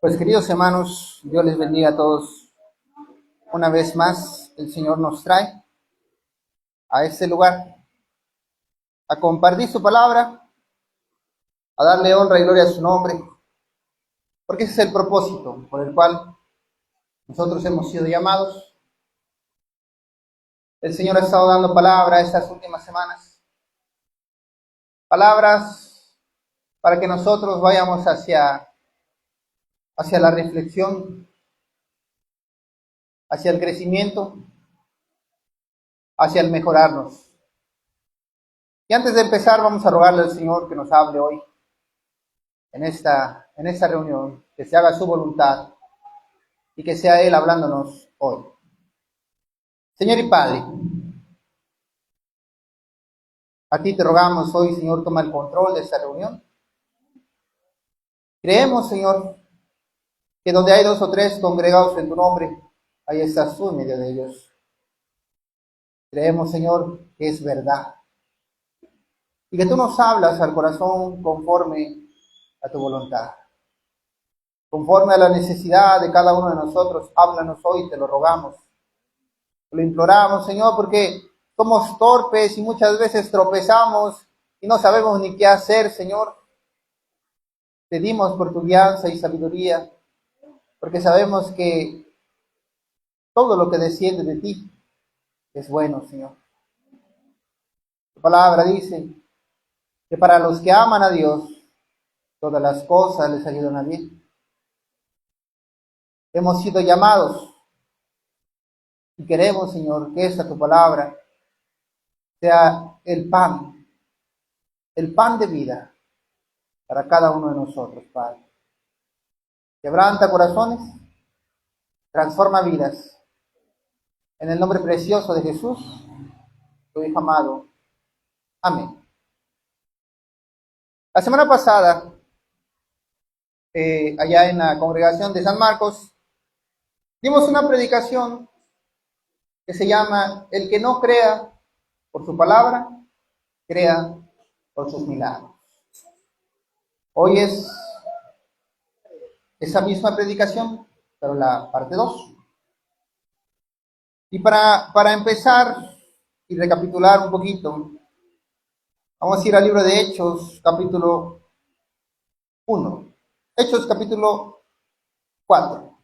Pues queridos hermanos, Dios les bendiga a todos. Una vez más, el Señor nos trae a este lugar a compartir su palabra, a darle honra y gloria a su nombre, porque ese es el propósito por el cual nosotros hemos sido llamados. El Señor ha estado dando palabra estas últimas semanas, palabras para que nosotros vayamos hacia la reflexión, hacia el crecimiento, hacia el mejorarnos. Y antes de empezar, vamos a rogarle al Señor que nos hable hoy en esta reunión, que se haga su voluntad y que sea Él hablándonos hoy. Señor y Padre, a ti te rogamos hoy, Señor, toma el control de esta reunión. Creemos, Señor, que donde hay dos o tres congregados en tu nombre, ahí estás tú en medio de ellos. Creemos, Señor, que es verdad y que tú nos hablas al corazón conforme a tu voluntad. Conforme a la necesidad de cada uno de nosotros, háblanos hoy, te lo rogamos. Lo imploramos, Señor, porque somos torpes y muchas veces tropezamos y no sabemos ni qué hacer, Señor. Pedimos por tu guianza y sabiduría, porque sabemos que todo lo que desciende de ti es bueno, Señor. Tu palabra dice que para los que aman a Dios, todas las cosas les ayudan a bien. Hemos sido llamados y queremos, Señor, que esta tu palabra sea el pan de vida para cada uno de nosotros, Padre. Quebranta corazones, transforma vidas. En el nombre precioso de Jesús, tu Hijo amado. Amén. La semana pasada, allá en la congregación de San Marcos, dimos una predicación que se llama El que no crea por su palabra, crea por sus milagros. Hoy es esa misma predicación, pero la parte 2. Y para empezar y recapitular un poquito, vamos a ir al libro de Hechos, capítulo 1. Hechos, capítulo 4.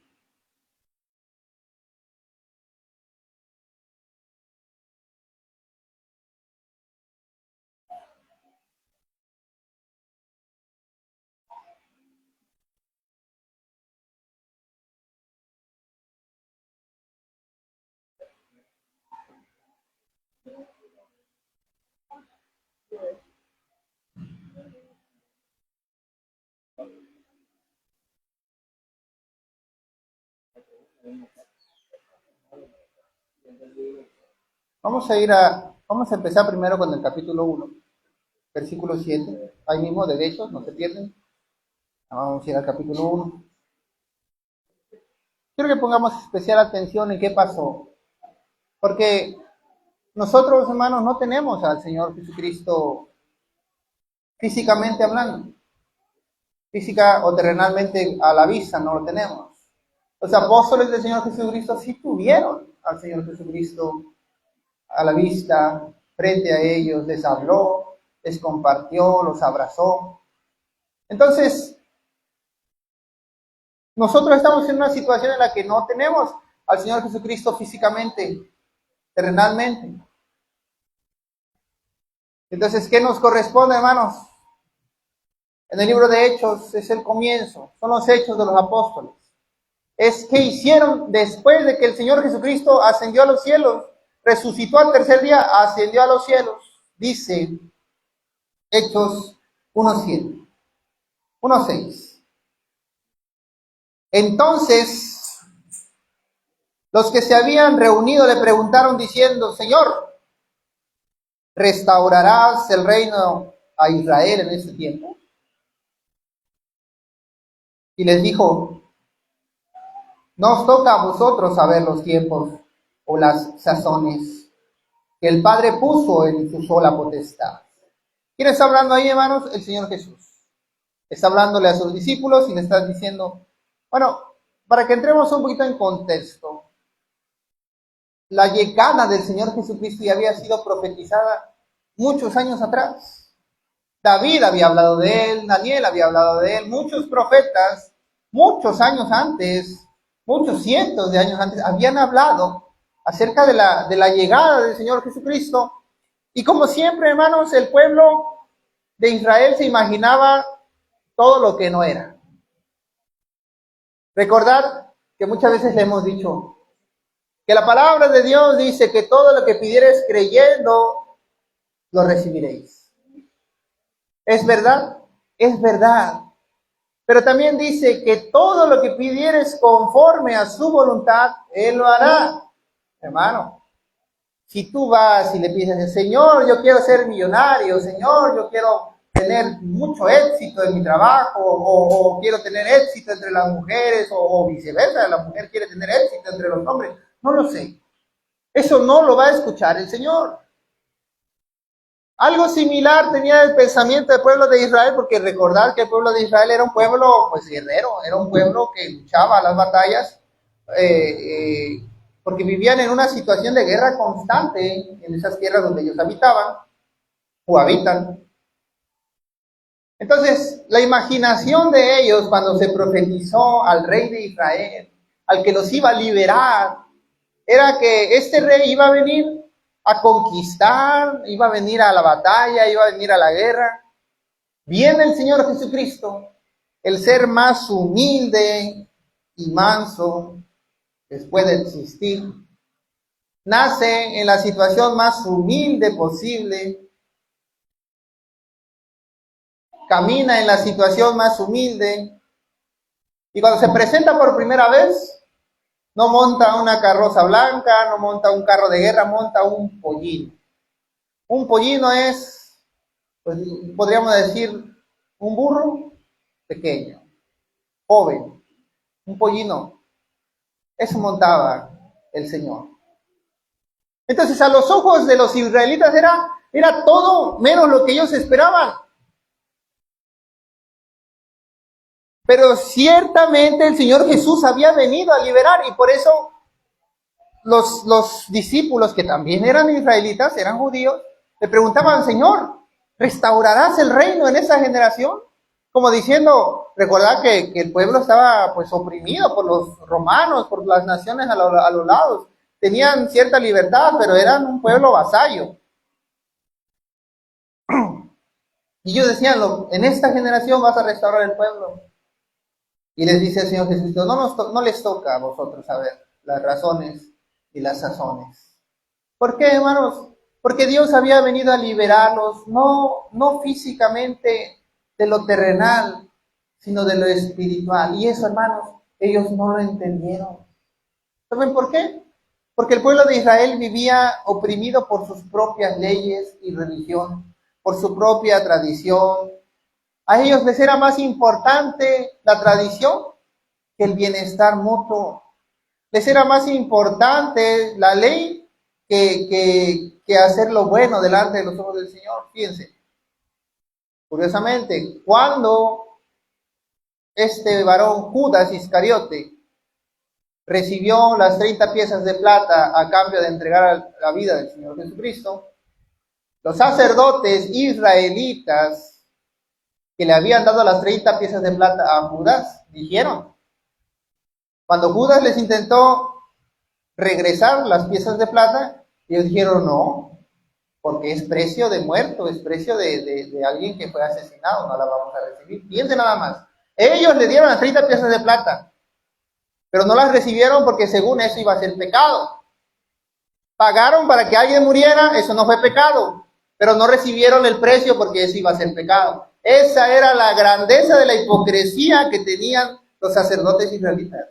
Vamos a empezar primero con el capítulo 1, versículo 7. Ahí mismo, de Hechos, no se pierden. Vamos a ir al capítulo 1. Quiero que pongamos especial atención en qué pasó. Porque nosotros, hermanos, no tenemos al Señor Jesucristo físicamente hablando. Física o terrenalmente a la vista no lo tenemos. Los apóstoles del Señor Jesucristo sí tuvieron al Señor Jesucristo a la vista, frente a ellos, les habló, les compartió, los abrazó. Entonces, nosotros estamos en una situación en la que no tenemos al Señor Jesucristo físicamente, terrenalmente. Entonces, ¿qué nos corresponde, hermanos? En el libro de Hechos es el comienzo, son los hechos de los apóstoles. Es que hicieron después de que el Señor Jesucristo ascendió a los cielos, resucitó al tercer día, ascendió a los cielos. Dice Hechos 1:7, 1:6. Entonces, los que se habían reunido le preguntaron diciendo: Señor, ¿restaurarás el reino a Israel en este tiempo? Y les dijo: no os toca a vosotros saber los tiempos o las sazones que el Padre puso en su sola potestad. ¿Quién está hablando ahí, hermanos? El Señor Jesús. Está hablándole a sus discípulos y le está diciendo: Bueno, para que entremos un poquito en contexto, la llegada del Señor Jesucristo ya había sido profetizada muchos años atrás. David había hablado de él, Daniel había hablado de él, muchos profetas, muchos años antes, muchos cientos de años antes, habían hablado acerca de la llegada del Señor Jesucristo. Y como siempre, hermanos, el pueblo de Israel se imaginaba todo lo que no era. Recordad que muchas veces le hemos dicho que la palabra de Dios dice que todo lo que pidiereis creyendo, lo recibiréis. ¿Es verdad? Es verdad. Pero también dice que todo lo que pidieres conforme a su voluntad, Él lo hará. Hermano, si tú vas y le pides, Señor, yo quiero ser millonario, Señor, yo quiero tener mucho éxito en mi trabajo, o quiero tener éxito entre las mujeres, o viceversa, la mujer quiere tener éxito entre los hombres, no lo sé. Eso no lo va a escuchar el Señor. Algo similar tenía el pensamiento del pueblo de Israel, porque recordad que el pueblo de Israel era un pueblo pues guerrero, era un pueblo que luchaba las batallas, porque vivían en una situación de guerra constante en esas tierras donde ellos habitaban o habitan. Entonces, la imaginación de ellos cuando se profetizó al rey de Israel, al que los iba a liberar, era que este rey iba a venir a conquistar, iba a venir a la batalla, iba a venir a la guerra. Viene el Señor Jesucristo, el ser más humilde y manso después de existir. Nace en la situación más humilde posible, camina en la situación más humilde, y cuando se presenta por primera vez, no monta una carroza blanca, no monta un carro de guerra, monta un pollino. Un pollino es, pues, podríamos decir, un burro pequeño, joven, un pollino. Eso montaba el Señor. Entonces, a los ojos de los israelitas era todo menos lo que ellos esperaban. Pero ciertamente el Señor Jesús había venido a liberar, y por eso los discípulos, que también eran israelitas, eran judíos, le preguntaban, Señor, ¿restaurarás el reino en esa generación? Como diciendo, recordad que el pueblo estaba pues oprimido por los romanos, por las naciones a los lados. Tenían cierta libertad, pero eran un pueblo vasallo. Y ellos decían, en esta generación vas a restaurar el pueblo. Y les dice el Señor Jesucristo, no les toca a vosotros saber las razones y las sazones. ¿Por qué, hermanos? Porque Dios había venido a liberarlos, no físicamente de lo terrenal, sino de lo espiritual. Y eso, hermanos, ellos no lo entendieron. ¿Saben por qué? Porque el pueblo de Israel vivía oprimido por sus propias leyes y religión, por su propia tradición. A ellos les era más importante la tradición que el bienestar mutuo. Les era más importante la ley que hacer lo bueno delante de los ojos del Señor. Fíjense, curiosamente, cuando este varón Judas Iscariote recibió las 30 piezas de plata a cambio de entregar la vida del Señor Jesucristo, los sacerdotes israelitas que le habían dado las 30 piezas de plata a Judas, dijeron, cuando Judas les intentó regresar las piezas de plata, ellos dijeron no, porque es precio de muerto, es precio de alguien que fue asesinado, no la vamos a recibir. Fíjense nada más, ellos le dieron las 30 piezas de plata, pero no las recibieron porque según eso iba a ser pecado. Pagaron para que alguien muriera, eso no fue pecado, pero no recibieron el precio porque eso iba a ser pecado. Esa era la grandeza de la hipocresía que tenían los sacerdotes israelitas.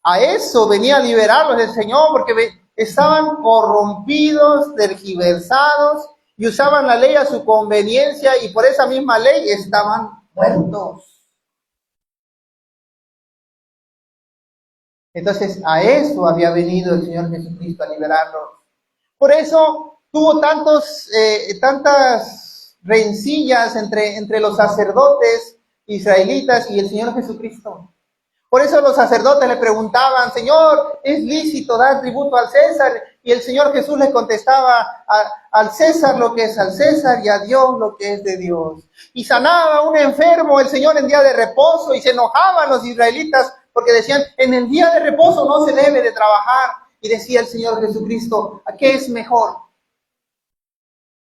A eso venía a liberarlos el Señor, porque estaban corrompidos, tergiversados, y usaban la ley a su conveniencia, y por esa misma ley estaban muertos. Entonces, a eso había venido el Señor Jesucristo, a liberarlos. Por eso tuvo tantas rencillas entre los sacerdotes israelitas y el Señor Jesucristo. Por eso los sacerdotes le preguntaban, Señor, ¿es lícito dar tributo al César? Y el Señor Jesús le contestaba, al César lo que es al César y a Dios lo que es de Dios. Y sanaba a un enfermo el Señor en día de reposo y se enojaban los israelitas porque decían, en el día de reposo no se debe de trabajar. Y decía el Señor Jesucristo, ¿a qué es mejor?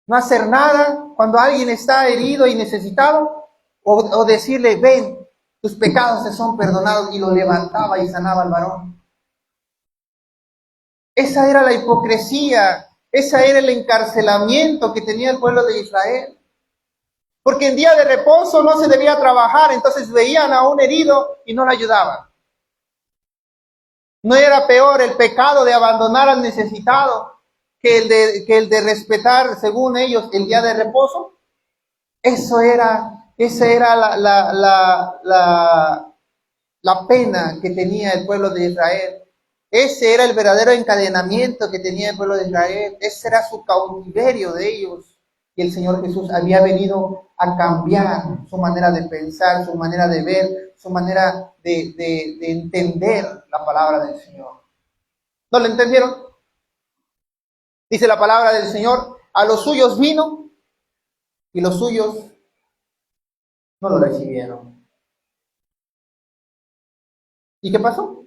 ¿No hacer nada cuando alguien está herido y necesitado? O decirle, ven, tus pecados te son perdonados, y lo levantaba y sanaba al varón. Esa era la hipocresía, esa era el encarcelamiento que tenía el pueblo de Israel. Porque en día de reposo no se debía trabajar, entonces veían a un herido y no lo ayudaban. ¿No era peor el pecado de abandonar al necesitado que el de respetar, según ellos, el día de reposo? Esa era la pena que tenía el pueblo de Israel. Ese era el verdadero encadenamiento que tenía el pueblo de Israel. Ese era su cautiverio de ellos. Y el Señor Jesús había venido a cambiar su manera de pensar, su manera de ver, su manera de entender la palabra del Señor. ¿No lo entendieron? Dice la palabra del Señor, a los suyos vino y los suyos no lo recibieron. ¿Y qué pasó?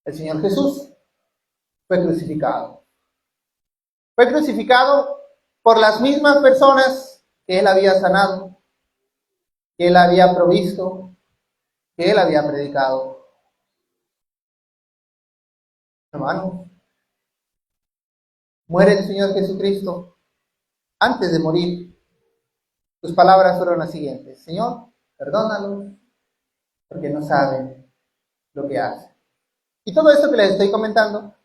El Señor Jesús fue crucificado. Fue crucificado por las mismas personas que Él había sanado, que Él había provisto, que Él había predicado. Hermanos, muere el Señor Jesucristo. Antes de morir, sus palabras fueron las siguientes: Señor, perdónalos, porque no saben lo que hacen. Y todo esto que les estoy comentando,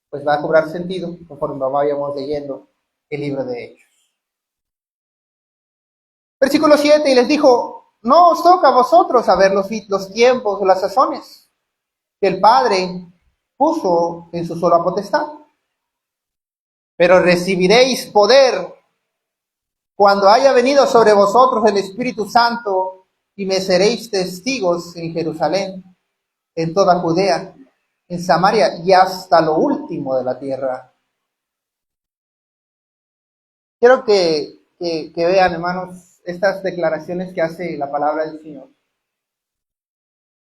pues va a cobrar sentido conforme vayamos leyendo el libro de Hechos. Versículo 7, y les dijo, no os toca a vosotros saber los tiempos o las sazones que el Padre puso en su sola potestad, pero recibiréis poder cuando haya venido sobre vosotros el Espíritu Santo, y me seréis testigos en Jerusalén, en toda Judea, en Samaria y hasta lo último de la tierra. Quiero que vean, hermanos, estas declaraciones que hace la palabra del Señor.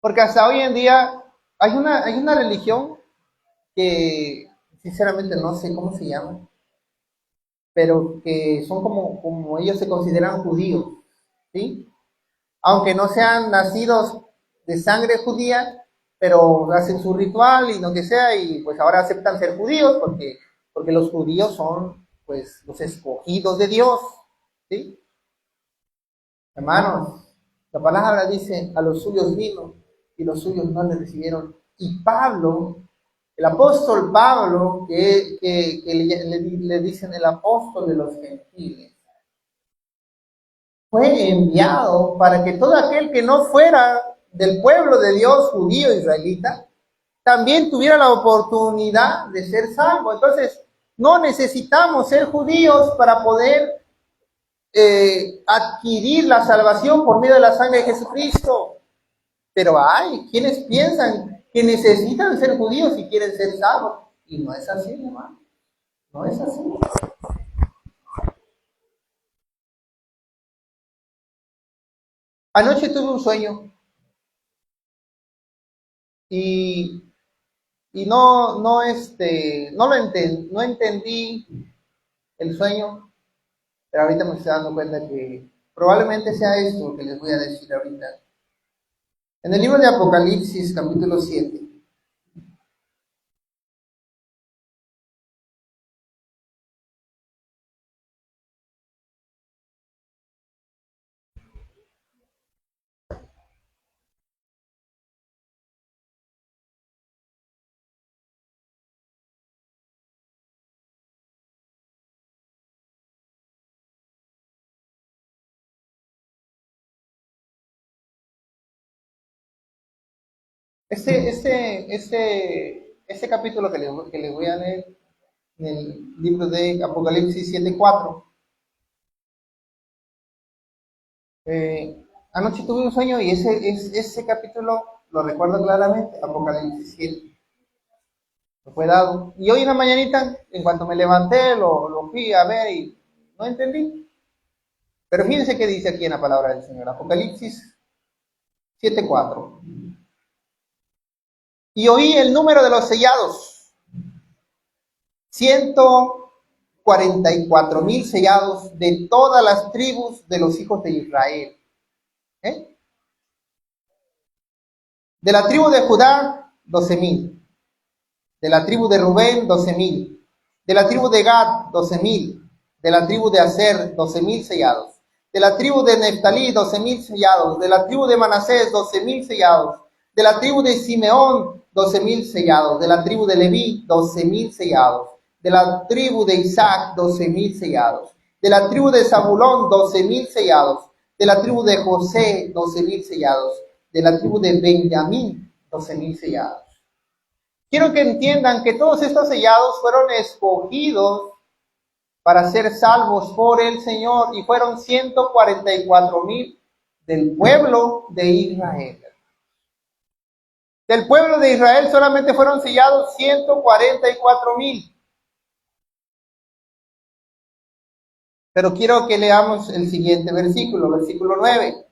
Porque hasta hoy en día hay una religión que sinceramente no sé cómo se llama, pero que son como ellos se consideran judíos, ¿sí? Aunque no sean nacidos de sangre judía, pero hacen su ritual y lo que sea, y pues ahora aceptan ser judíos porque los judíos son pues los escogidos de Dios, ¿sí? Hermanos, la palabra dice, a los suyos vino y los suyos no le recibieron. Y Pablo, el apóstol Pablo, que le dicen el apóstol de los gentiles, fue enviado para que todo aquel que no fuera del pueblo de Dios, judío, israelita, también tuviera la oportunidad de ser salvo. Entonces, no necesitamos ser judíos para poder adquirir la salvación por medio de la sangre de Jesucristo. Pero hay quienes piensan que necesitan ser judíos y quieren ser salvos. Y no es así, hermano. No es así. Anoche tuve un sueño y, no entendí el sueño, pero ahorita me estoy dando cuenta que probablemente sea esto que les voy a decir ahorita. En el libro de Apocalipsis, capítulo 7, Este capítulo que les voy a leer en el libro de Apocalipsis 7:4. Anoche tuve un sueño y ese capítulo lo recuerdo claramente, Apocalipsis 7. Me fue dado. Y hoy en la mañanita, en cuanto me levanté, lo fui a ver y no entendí. Pero fíjense qué dice aquí en la palabra del Señor, Apocalipsis 7:4. Y oí el número de los sellados, 144,000 sellados de todas las tribus de los hijos de Israel. ¿Eh? De la tribu de Judá, 12,000. De la tribu de Rubén, 12,000. De la tribu de Gad, 12,000. De la tribu de Aser, 12,000 sellados. De la tribu de Neftalí, 12,000 sellados. De la tribu de Manasés, 12,000 sellados. De la tribu de Simeón, 12,000 sellados. De la tribu de Leví, 12,000 sellados. De la tribu de Isaac, 12,000 sellados. De la tribu de Zabulón, 12,000 sellados. De la tribu de José, 12,000 sellados. De la tribu de Benjamín, 12,000 sellados. Quiero que entiendan que todos estos sellados fueron escogidos para ser salvos por el Señor y fueron 144,000 del pueblo de Israel. Del pueblo de Israel solamente fueron sellados 144,000. Pero quiero que leamos el siguiente versículo, versículo 9.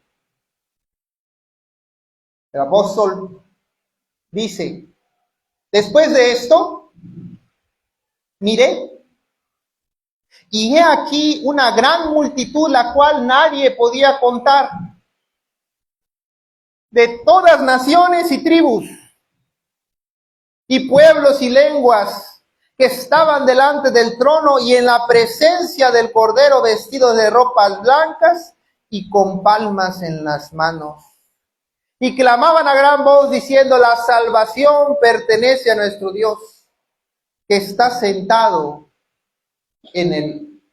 El apóstol dice: después de esto, miré, y he aquí una gran multitud, la cual nadie podía contar, de todas naciones y tribus, y pueblos y lenguas, que estaban delante del trono y en la presencia del Cordero, vestidos de ropas blancas y con palmas en las manos. Y clamaban a gran voz diciendo: la salvación pertenece a nuestro Dios, que está sentado en el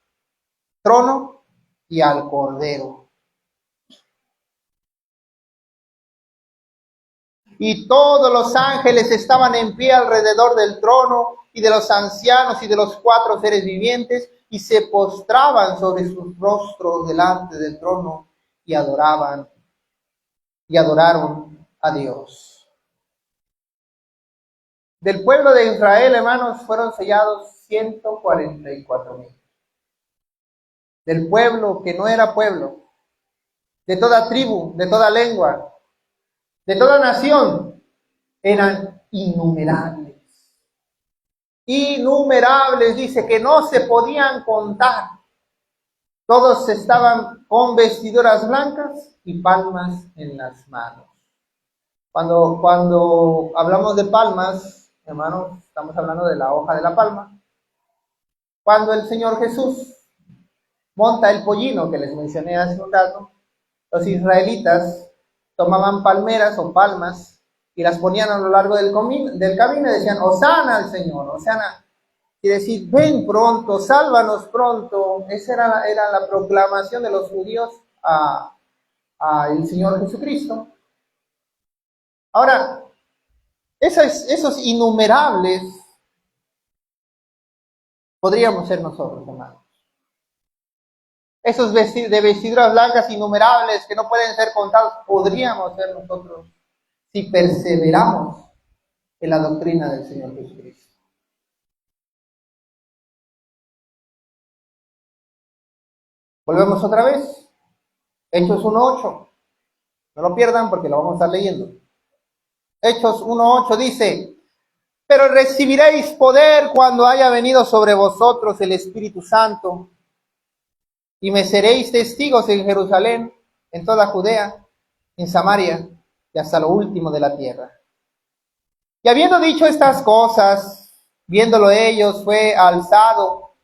trono y al Cordero. Y todos los ángeles estaban en pie alrededor del trono y de los ancianos y de los 4 seres vivientes, y se postraban sobre sus rostros delante del trono y adoraron a Dios. Del pueblo de Israel, hermanos, fueron sellados 144,000. Del pueblo que no era pueblo, de toda tribu, de toda lengua, de toda nación, eran innumerables. Innumerables, dice, que no se podían contar. Todos estaban con vestiduras blancas y palmas en las manos. Cuando hablamos de palmas, hermanos, estamos hablando de la hoja de la palma. Cuando el Señor Jesús monta el pollino que les mencioné hace un rato, los israelitas tomaban palmeras o palmas y las ponían a lo largo del camino y decían: Hosana al Señor, Hosana. Y decir: ven pronto, sálvanos pronto. Esa era la proclamación de los judíos a el Señor Jesucristo. Ahora, esos innumerables podríamos ser nosotros, hermanos. Esos de vestiduras blancas innumerables que no pueden ser contados, podríamos ser nosotros si perseveramos en la doctrina del Señor Jesucristo. Volvemos otra vez. Hechos 1:8. No lo pierdan porque lo vamos a estar leyendo. Hechos 1:8 dice: pero recibiréis poder cuando haya venido sobre vosotros el Espíritu Santo, y me seréis testigos en Jerusalén, en toda Judea, en Samaria y hasta lo último de la tierra. Y habiendo dicho estas cosas, viéndolo ellos, fue alzado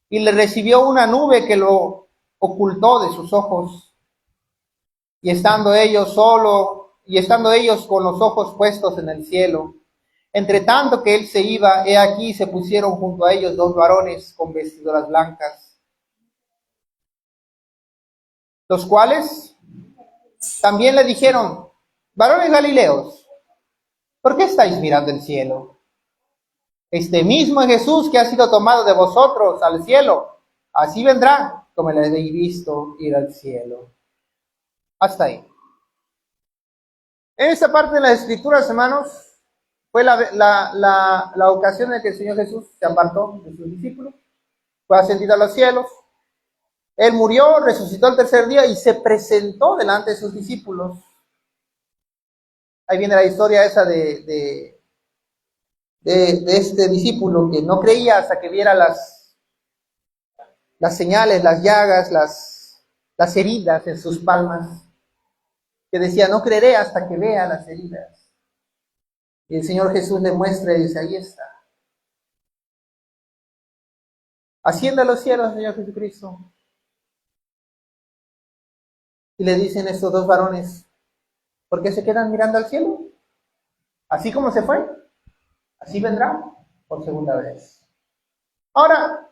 y le recibió una nube que lo ocultó de sus ojos. Y estando ellos con los ojos puestos en el cielo, entre tanto que él se iba, he aquí se pusieron junto a ellos 2 varones con vestiduras blancas, los cuales también le dijeron: varones galileos, ¿por qué estáis mirando el cielo? Este mismo Jesús que ha sido tomado de vosotros al cielo, así vendrá como le habéis visto ir al cielo. Hasta ahí. En esta parte de las Escrituras, hermanos, fue la ocasión en que el Señor Jesús se apartó de sus discípulos, fue ascendido a los cielos. Él murió, resucitó el tercer día y se presentó delante de sus discípulos. Ahí viene la historia esa de este discípulo que no creía hasta que viera las señales, las llagas, las heridas en sus palmas, que decía, no creeré hasta que vea las heridas. Y el Señor Jesús le muestra y dice, ahí está. Asciende a los cielos, Señor Jesucristo. Y le dicen estos dos varones, ¿por qué se quedan mirando al cielo? Así como se fue, así vendrá por segunda vez. Ahora,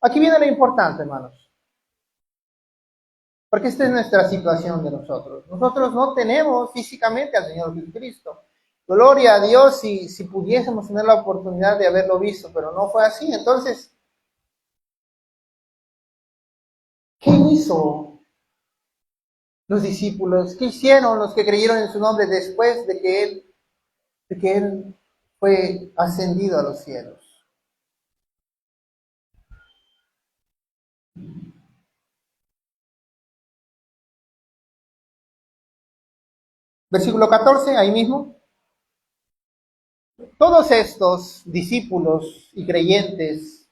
aquí viene lo importante, hermanos. Porque esta es nuestra situación de nosotros. Nosotros no tenemos físicamente al Señor Jesucristo. Gloria a Dios si pudiésemos tener la oportunidad de haberlo visto, pero no fue así. Entonces, ¿qué hizo los discípulos? ¿Qué hicieron los que creyeron en su nombre después de que Él fue ascendido a los cielos? Versículo 14, ahí mismo. Todos estos discípulos y creyentes,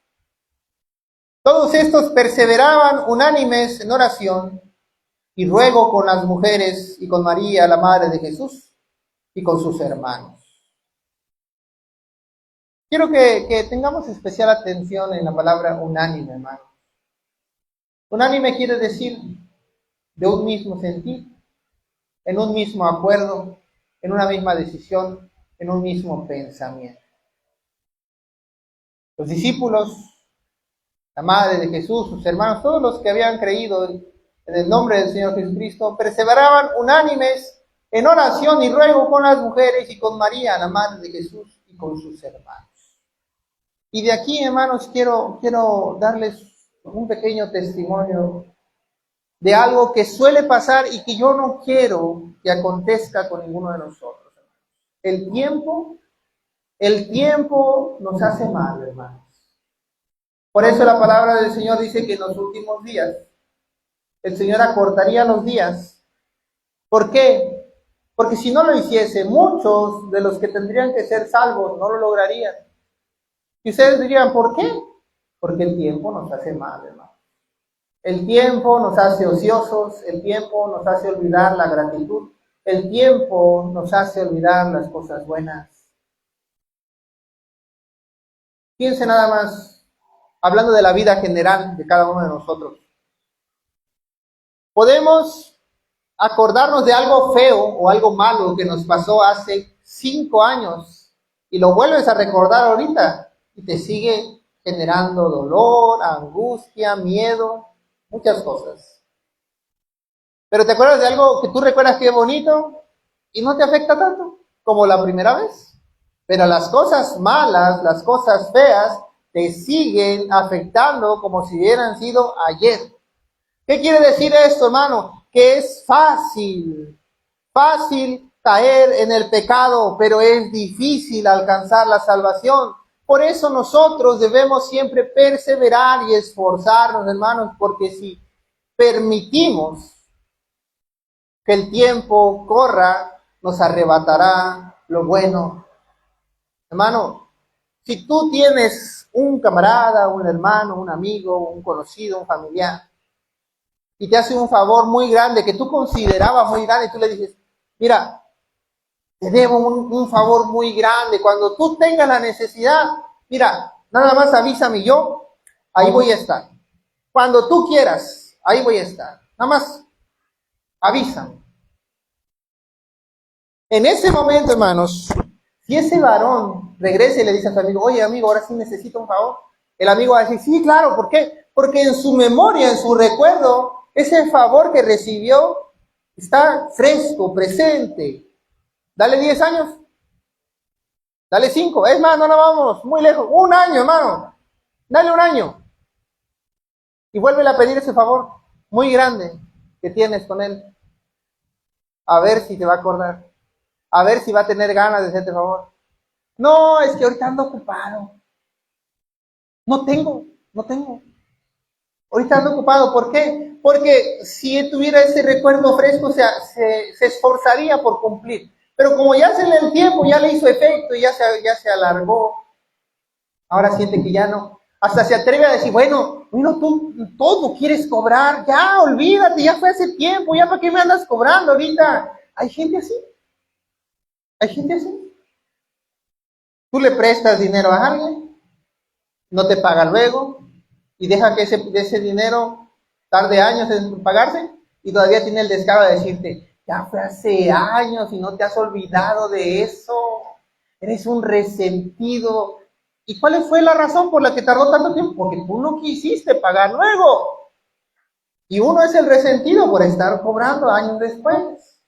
todos estos perseveraban unánimes en oración y ruego con las mujeres y con María, la madre de Jesús, y con sus hermanos. Quiero que tengamos especial atención en la palabra unánime, hermano. Unánime quiere decir de un mismo sentir, en un mismo acuerdo, en una misma decisión, en un mismo pensamiento. Los discípulos, la madre de Jesús, sus hermanos, todos los que habían creído en el nombre del Señor Jesucristo, perseveraban unánimes en oración y ruego con las mujeres y con María, la madre de Jesús, y con sus hermanos. Y de aquí, hermanos, quiero darles un pequeño testimonio de algo que suele pasar y que yo no quiero que acontezca con ninguno de nosotros. El tiempo nos hace mal, hermanos. Por eso la palabra del Señor dice que en los últimos días el Señor acortaría los días. ¿Por qué? Porque si no lo hiciese, muchos de los que tendrían que ser salvos no lo lograrían. Y ustedes dirían, ¿por qué? Porque el tiempo nos hace mal, hermano. El tiempo nos hace ociosos, el tiempo nos hace olvidar la gratitud, el tiempo nos hace olvidar las cosas buenas. Piense nada más, hablando de la vida general de cada uno de nosotros. Podemos acordarnos de algo feo o algo malo que nos pasó hace 5 años y lo vuelves a recordar ahorita y te sigue generando dolor, angustia, miedo, muchas cosas. Pero te acuerdas de algo que tú recuerdas que es bonito y no te afecta tanto como la primera vez. Pero las cosas malas, las cosas feas, te siguen afectando como si hubieran sido ayer. ¿Qué quiere decir esto, hermano? Que es fácil caer en el pecado, pero es difícil alcanzar la salvación. Por eso nosotros debemos siempre perseverar y esforzarnos, hermanos, porque si permitimos que el tiempo corra, nos arrebatará lo bueno. Hermano, si tú tienes un camarada, un hermano, un amigo, un conocido, un familiar, y te hace un favor muy grande que tú considerabas muy grande, y tú le dices, mira, te debo un favor muy grande, cuando tú tengas la necesidad, mira, nada más avísame yo, ahí voy a estar. Cuando tú quieras, ahí voy a estar. Nada más avísame. En ese momento, hermanos, si ese varón regresa y le dice a su amigo, oye amigo, ahora sí necesito un favor, el amigo va a decir, sí, claro, ¿por qué? Porque en su memoria, en su recuerdo, ese favor que recibió está fresco, presente. Dale 10 años, dale 5, es más, no nos vamos muy lejos, 1 año, hermano, dale 1 año. Y vuélvele a pedir ese favor muy grande que tienes con él, a ver si te va a acordar. A ver si va a tener ganas de hacerte favor. No, es que ahorita ando ocupado. No tengo. Ahorita ando ocupado. ¿Por qué? Porque si tuviera ese recuerdo fresco, o sea, se esforzaría por cumplir. Pero como ya se le el tiempo, ya le hizo efecto y ya se alargó, ahora siente que ya no. Hasta se atreve a decir, bueno, tú todo quieres cobrar, ya olvídate, ya fue hace tiempo, ya para qué me andas cobrando ahorita. Hay gente así, hay gente así. Tú le prestas dinero a alguien, no te paga luego, y deja que ese dinero tarde años en pagarse, y todavía tiene el descaro de decirte, ya fue hace años y no te has olvidado de eso, eres un resentido. ¿Y cuál fue la razón por la que tardó tanto tiempo? Porque tú no quisiste pagar luego. Y uno es el resentido por estar cobrando años después.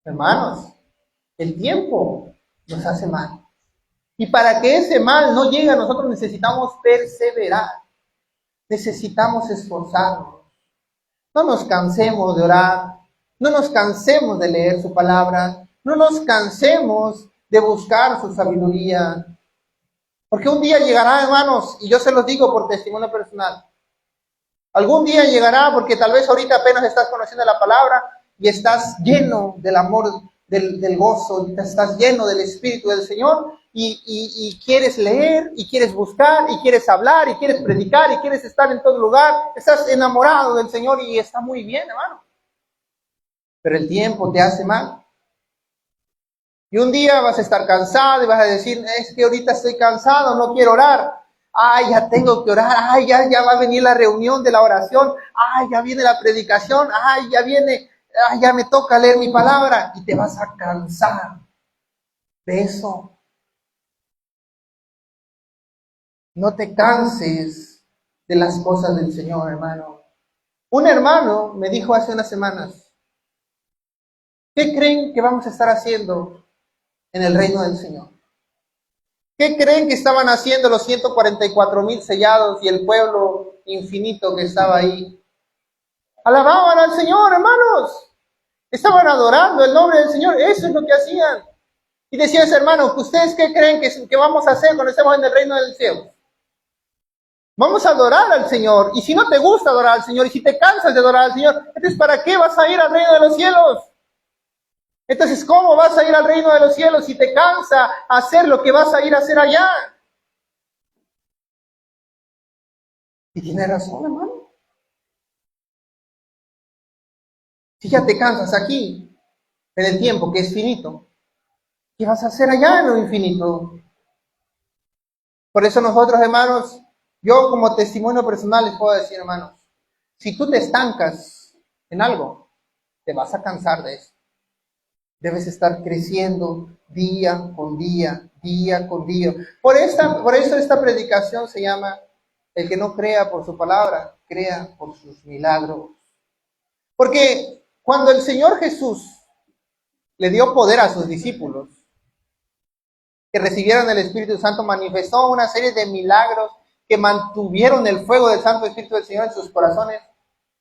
Hermanos, el tiempo nos hace mal. Y para que ese mal no llegue a nosotros necesitamos perseverar. Necesitamos esforzarnos. No nos cansemos de orar. No nos cansemos de leer su palabra. No nos cansemos de buscar su sabiduría. Porque un día llegará, hermanos, y yo se los digo por testimonio personal. Algún día llegará, porque tal vez ahorita apenas estás conociendo la palabra y estás lleno del amor, del gozo, estás lleno del Espíritu del Señor y quieres leer y quieres buscar y quieres hablar y quieres predicar y quieres estar en todo lugar. Estás enamorado del Señor y está muy bien, hermano. Pero el tiempo te hace mal. Y un día vas a estar cansado y vas a decir, es que ahorita estoy cansado, no quiero orar. Ay, ya tengo que orar. Ay, ya va a venir la reunión de la oración. Ay, ya viene la predicación. Ay, ya viene. Ay, ya me toca leer mi palabra. Y te vas a cansar de eso. No te canses de las cosas del Señor, hermano. Un hermano me dijo hace unas semanas, ¿qué creen que vamos a estar haciendo en el reino del Señor? ¿Qué creen que estaban haciendo los 144,000 sellados y el pueblo infinito que estaba ahí? Alababan al Señor, hermanos. Estaban adorando el nombre del Señor. Eso es lo que hacían. Y decían, hermanos, ¿ustedes qué creen que vamos a hacer cuando estemos en el reino del cielo? Vamos a adorar al Señor. Y si no te gusta adorar al Señor, y si te cansas de adorar al Señor, entonces ¿para qué vas a ir al reino de los cielos? Entonces, ¿cómo vas a ir al reino de los cielos si te cansa hacer lo que vas a ir a hacer allá? Y tiene razón, hermano. Si ya te cansas aquí, en el tiempo que es finito, ¿qué vas a hacer allá en lo infinito? Por eso nosotros, hermanos, yo como testimonio personal les puedo decir, hermanos, si tú te estancas en algo, te vas a cansar de eso. Debes estar creciendo día con día, día con día. Por eso esta predicación se llama, el que no crea por su palabra, crea por sus milagros. Porque cuando el Señor Jesús le dio poder a sus discípulos, que recibieron el Espíritu Santo, manifestó una serie de milagros que mantuvieron el fuego del Santo Espíritu del Señor en sus corazones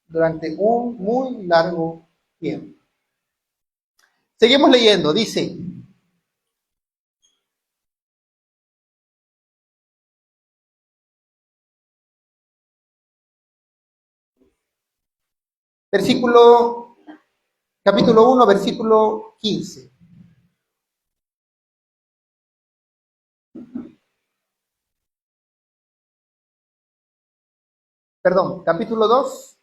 durante un muy largo tiempo. Seguimos leyendo, dice, capítulo 1, versículo 15. Perdón, capítulo 2,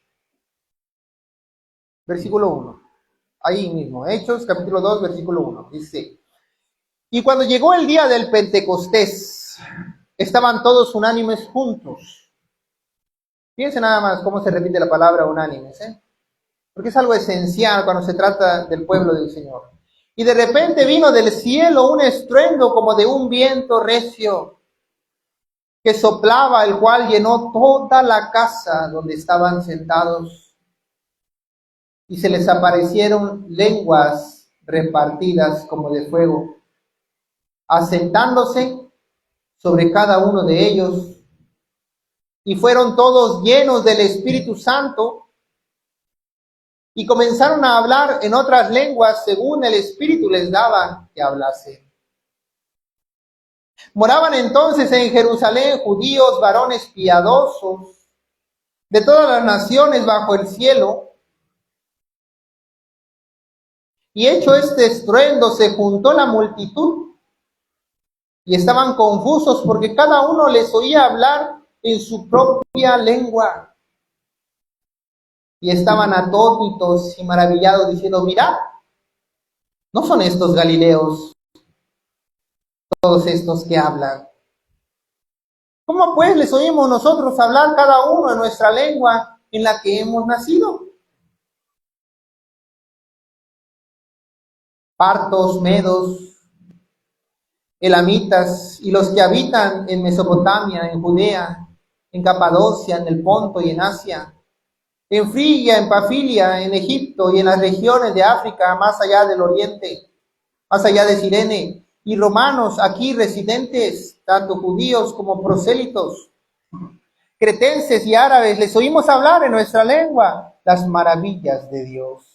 versículo 1. Ahí mismo, Hechos, capítulo 2, versículo 1. Dice, y cuando llegó el día del Pentecostés, estaban todos unánimes juntos. Fíjense nada más cómo se repite la palabra unánimes, porque es algo esencial cuando se trata del pueblo del Señor. Y de repente vino del cielo un estruendo como de un viento recio que soplaba, el cual llenó toda la casa donde estaban sentados. Y se les aparecieron lenguas repartidas como de fuego, asentándose sobre cada uno de ellos. Y fueron todos llenos del Espíritu Santo y comenzaron a hablar en otras lenguas según el Espíritu les daba que hablasen. Moraban entonces en Jerusalén judíos, varones piadosos, de todas las naciones bajo el cielo. Y hecho este estruendo, se juntó la multitud y estaban confusos porque cada uno les oía hablar en su propia lengua. Y estaban atónitos y maravillados diciendo, mirad, ¿no son estos galileos todos estos que hablan? ¿Cómo pues les oímos nosotros hablar cada uno en nuestra lengua en la que hemos nacido? Partos, medos, elamitas y los que habitan en Mesopotamia, en Judea, en Capadocia, en el Ponto y en Asia, en Frigia, en Pafilia, en Egipto y en las regiones de África, más allá del oriente, más allá de Cirene, y romanos aquí residentes, tanto judíos como prosélitos, cretenses y árabes, les oímos hablar en nuestra lengua las maravillas de Dios.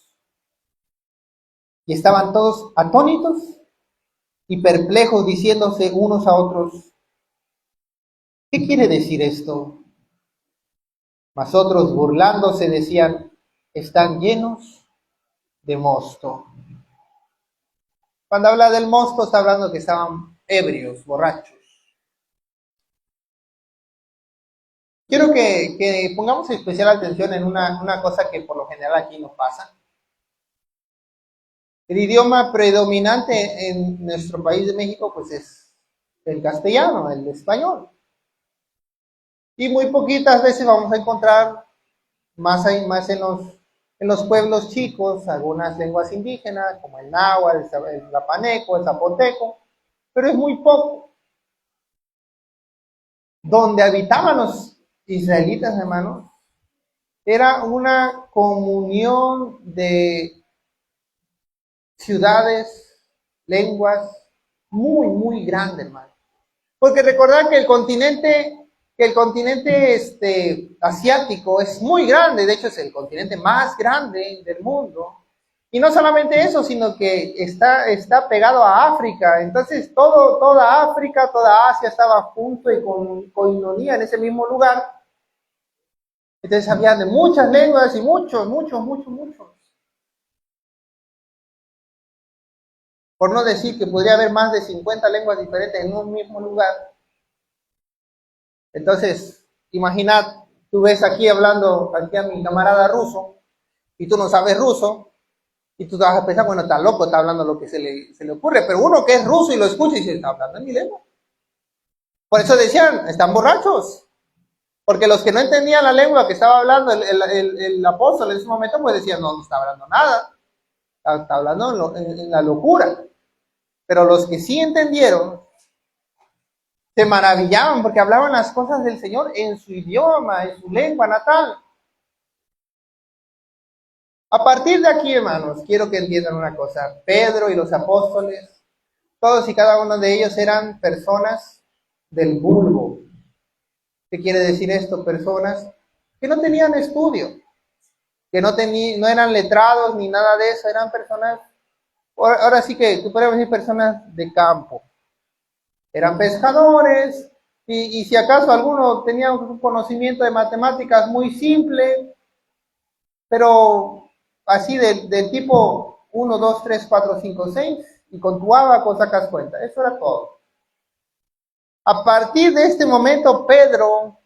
Y estaban todos atónitos y perplejos, diciéndose unos a otros, ¿qué quiere decir esto? Mas otros, burlándose, decían, están llenos de mosto. Cuando habla del mosto, está hablando que estaban ebrios, borrachos. Quiero que pongamos especial atención en una cosa que por lo general aquí nos pasa. El idioma predominante en nuestro país de México, pues es el castellano, el español. Y muy poquitas veces vamos a encontrar, más en los pueblos chicos, algunas lenguas indígenas, como el náhuatl, el zapaneco, el zapoteco, pero es muy poco. Donde habitaban los israelitas, hermanos, era una comunión de ciudades, lenguas, muy, muy grande, hermano. Porque recordad que el continente asiático es muy grande, de hecho es el continente más grande del mundo. Y no solamente eso, sino que está pegado a África. Entonces toda África, toda Asia estaba junto y con coinonía en ese mismo lugar. Entonces había de muchas lenguas y muchos. Por no decir que podría haber más de 50 lenguas diferentes en un mismo lugar. Entonces, imaginad, tú ves aquí hablando aquí a mi camarada ruso, y tú no sabes ruso, y tú te vas a pensar, bueno, está loco, está hablando lo que se le ocurre, pero uno que es ruso y lo escucha y dice, está hablando en mi lengua. Por eso decían, están borrachos. Porque los que no entendían la lengua que estaba hablando el apóstol en ese momento, pues decían, no está hablando nada, está hablando en la locura. Pero los que sí entendieron, se maravillaban porque hablaban las cosas del Señor en su idioma, en su lengua natal. A partir de aquí, hermanos, quiero que entiendan una cosa. Pedro y los apóstoles, todos y cada uno de ellos eran personas del vulgo. ¿Qué quiere decir esto? Personas que no tenían estudio, que no eran letrados ni nada de eso, eran personas, ahora sí que tú podrías decir personas de campo. Eran pescadores, y si acaso alguno tenía un conocimiento de matemáticas muy simple, pero así del tipo 1, 2, 3, 4, 5, 6, y con tu abaco sacas cuenta. Eso era todo. A partir de este momento, Pedro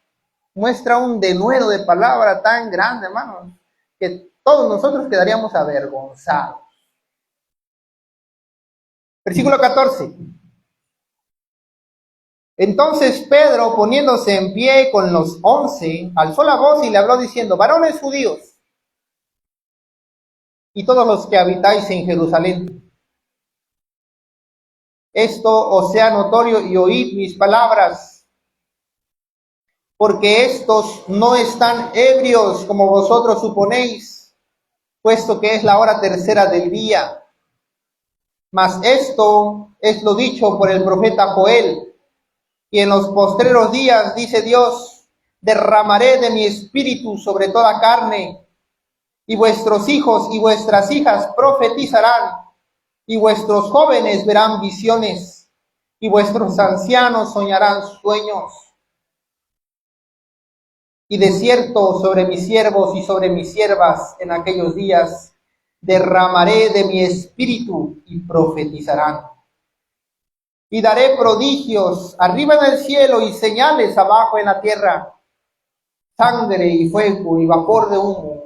muestra un denuedo de palabra tan grande, hermanos, que todos nosotros quedaríamos avergonzados. Versículo 14. Entonces Pedro, poniéndose en pie con los 11, alzó la voz y le habló diciendo, varones judíos, y todos los que habitáis en Jerusalén, esto os sea notorio y oíd mis palabras, porque estos no están ebrios como vosotros suponéis, puesto que es la hora tercera del día. Mas esto es lo dicho por el profeta Joel, y en los postreros días, dice Dios, derramaré de mi espíritu sobre toda carne, y vuestros hijos y vuestras hijas profetizarán, y vuestros jóvenes verán visiones, y vuestros ancianos soñarán sueños. Y de cierto sobre mis siervos y sobre mis siervas en aquellos días derramaré de mi espíritu y profetizarán. Y daré prodigios arriba en el cielo y señales abajo en la tierra, sangre y fuego y vapor de humo.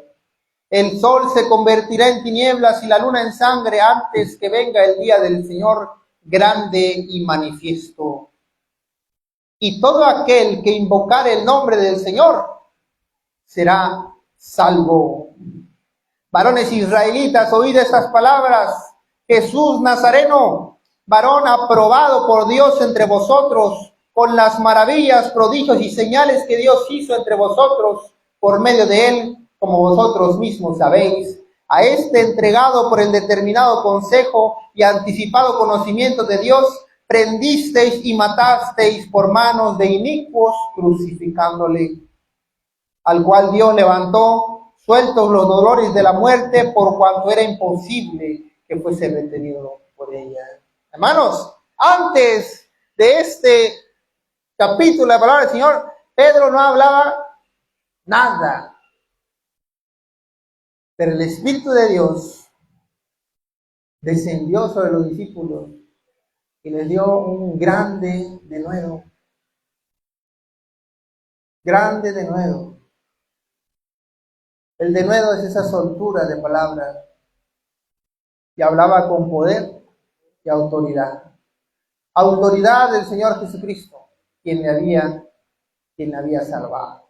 El sol se convertirá en tinieblas y la luna en sangre antes que venga el día del Señor grande y manifiesto. Y todo aquel que invocare el nombre del Señor será salvo. Varones israelitas, oíd estas palabras. Jesús Nazareno, varón aprobado por Dios entre vosotros, con las maravillas, prodigios y señales que Dios hizo entre vosotros por medio de él, como vosotros mismos sabéis. A este entregado por el determinado consejo y anticipado conocimiento de Dios, prendisteis y matasteis por manos de inicuos, crucificándole, al cual Dios levantó, sueltos los dolores de la muerte, por cuanto era imposible que fuese retenido por ella. Hermanos, antes de este capítulo de la palabra del Señor, Pedro no hablaba nada, pero el Espíritu de Dios descendió sobre los discípulos y les dio un grande denuedo. Grande denuedo. El denuedo es esa soltura de palabras. Y hablaba con poder y autoridad. Autoridad del Señor Jesucristo, quien le había salvado.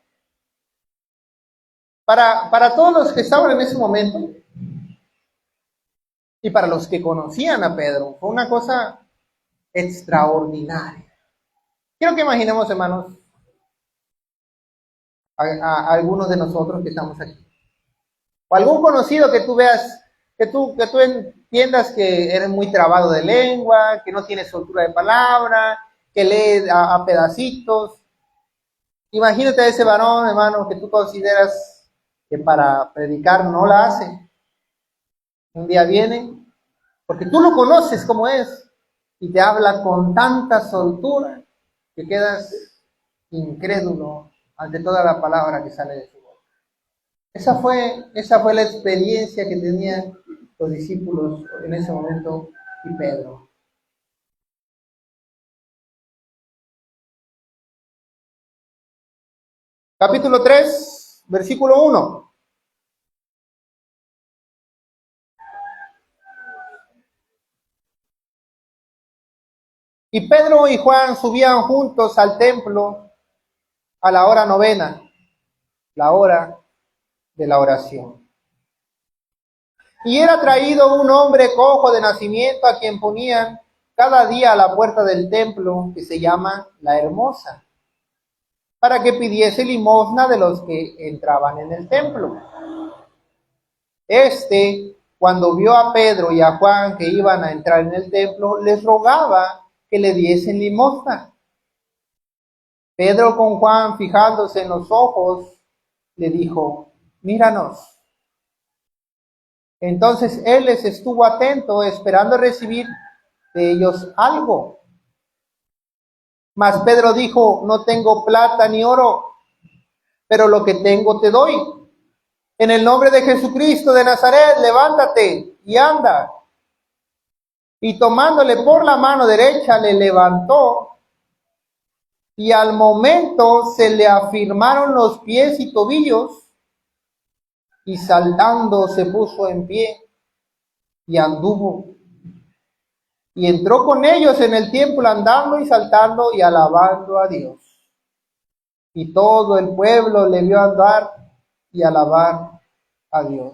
Para todos los que estaban en ese momento, y para los que conocían a Pedro, fue una cosa extraordinaria. Quiero que imaginemos, hermanos, a algunos de nosotros que estamos aquí. O algún conocido que tú veas, que tú entiendas que eres muy trabado de lengua, que no tiene soltura de palabra, que lee a pedacitos. Imagínate a ese varón, hermano, que tú consideras que para predicar no la hace. Un día viene, porque tú lo conoces como es, y te habla con tanta soltura que quedas incrédulo ante toda la palabra que sale de su boca. Esa fue la experiencia que tenían los discípulos en ese momento y Pedro. Capítulo 3, versículo 1. Y Pedro y Juan subían juntos al templo a la hora novena, la hora de la oración. Y era traído un hombre cojo de nacimiento, a quien ponían cada día a la puerta del templo, que se llama La Hermosa, para que pidiese limosna de los que entraban en el templo. Cuando vio a Pedro y a Juan que iban a entrar en el templo, les rogaba que le diesen limosna. Pedro, con Juan fijándose en los ojos, le dijo: míranos. Entonces él les estuvo atento, esperando recibir de ellos algo. Mas Pedro dijo: no tengo plata ni oro, pero lo que tengo te doy. En el nombre de Jesucristo de Nazaret, levántate y anda. Y tomándole por la mano derecha, le levantó, y al momento se le afirmaron los pies y tobillos, y saltando se puso en pie y anduvo. Y entró con ellos en el templo, andando y saltando y alabando a Dios. Y todo el pueblo le vio andar y alabar a Dios.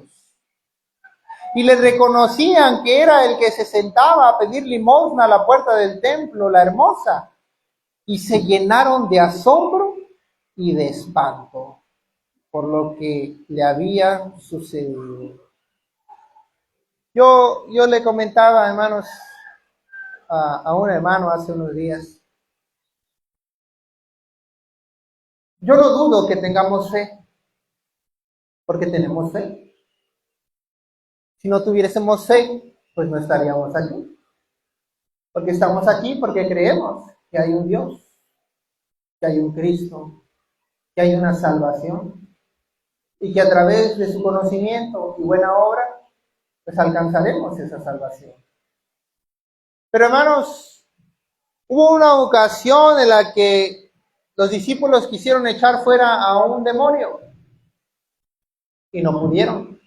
Y le reconocían que era el que se sentaba a pedir limosna a la puerta del templo, La Hermosa. Y se llenaron de asombro y de espanto por lo que le había sucedido. Yo le comentaba, hermanos, a un hermano hace unos días. Yo no dudo que tengamos fe, porque tenemos fe. Si no tuviésemos fe, pues no estaríamos aquí. Porque estamos aquí porque creemos que hay un Dios, que hay un Cristo, que hay una salvación y que a través de su conocimiento y buena obra, pues alcanzaremos esa salvación. Pero hermanos, hubo una ocasión en la que los discípulos quisieron echar fuera a un demonio y no pudieron.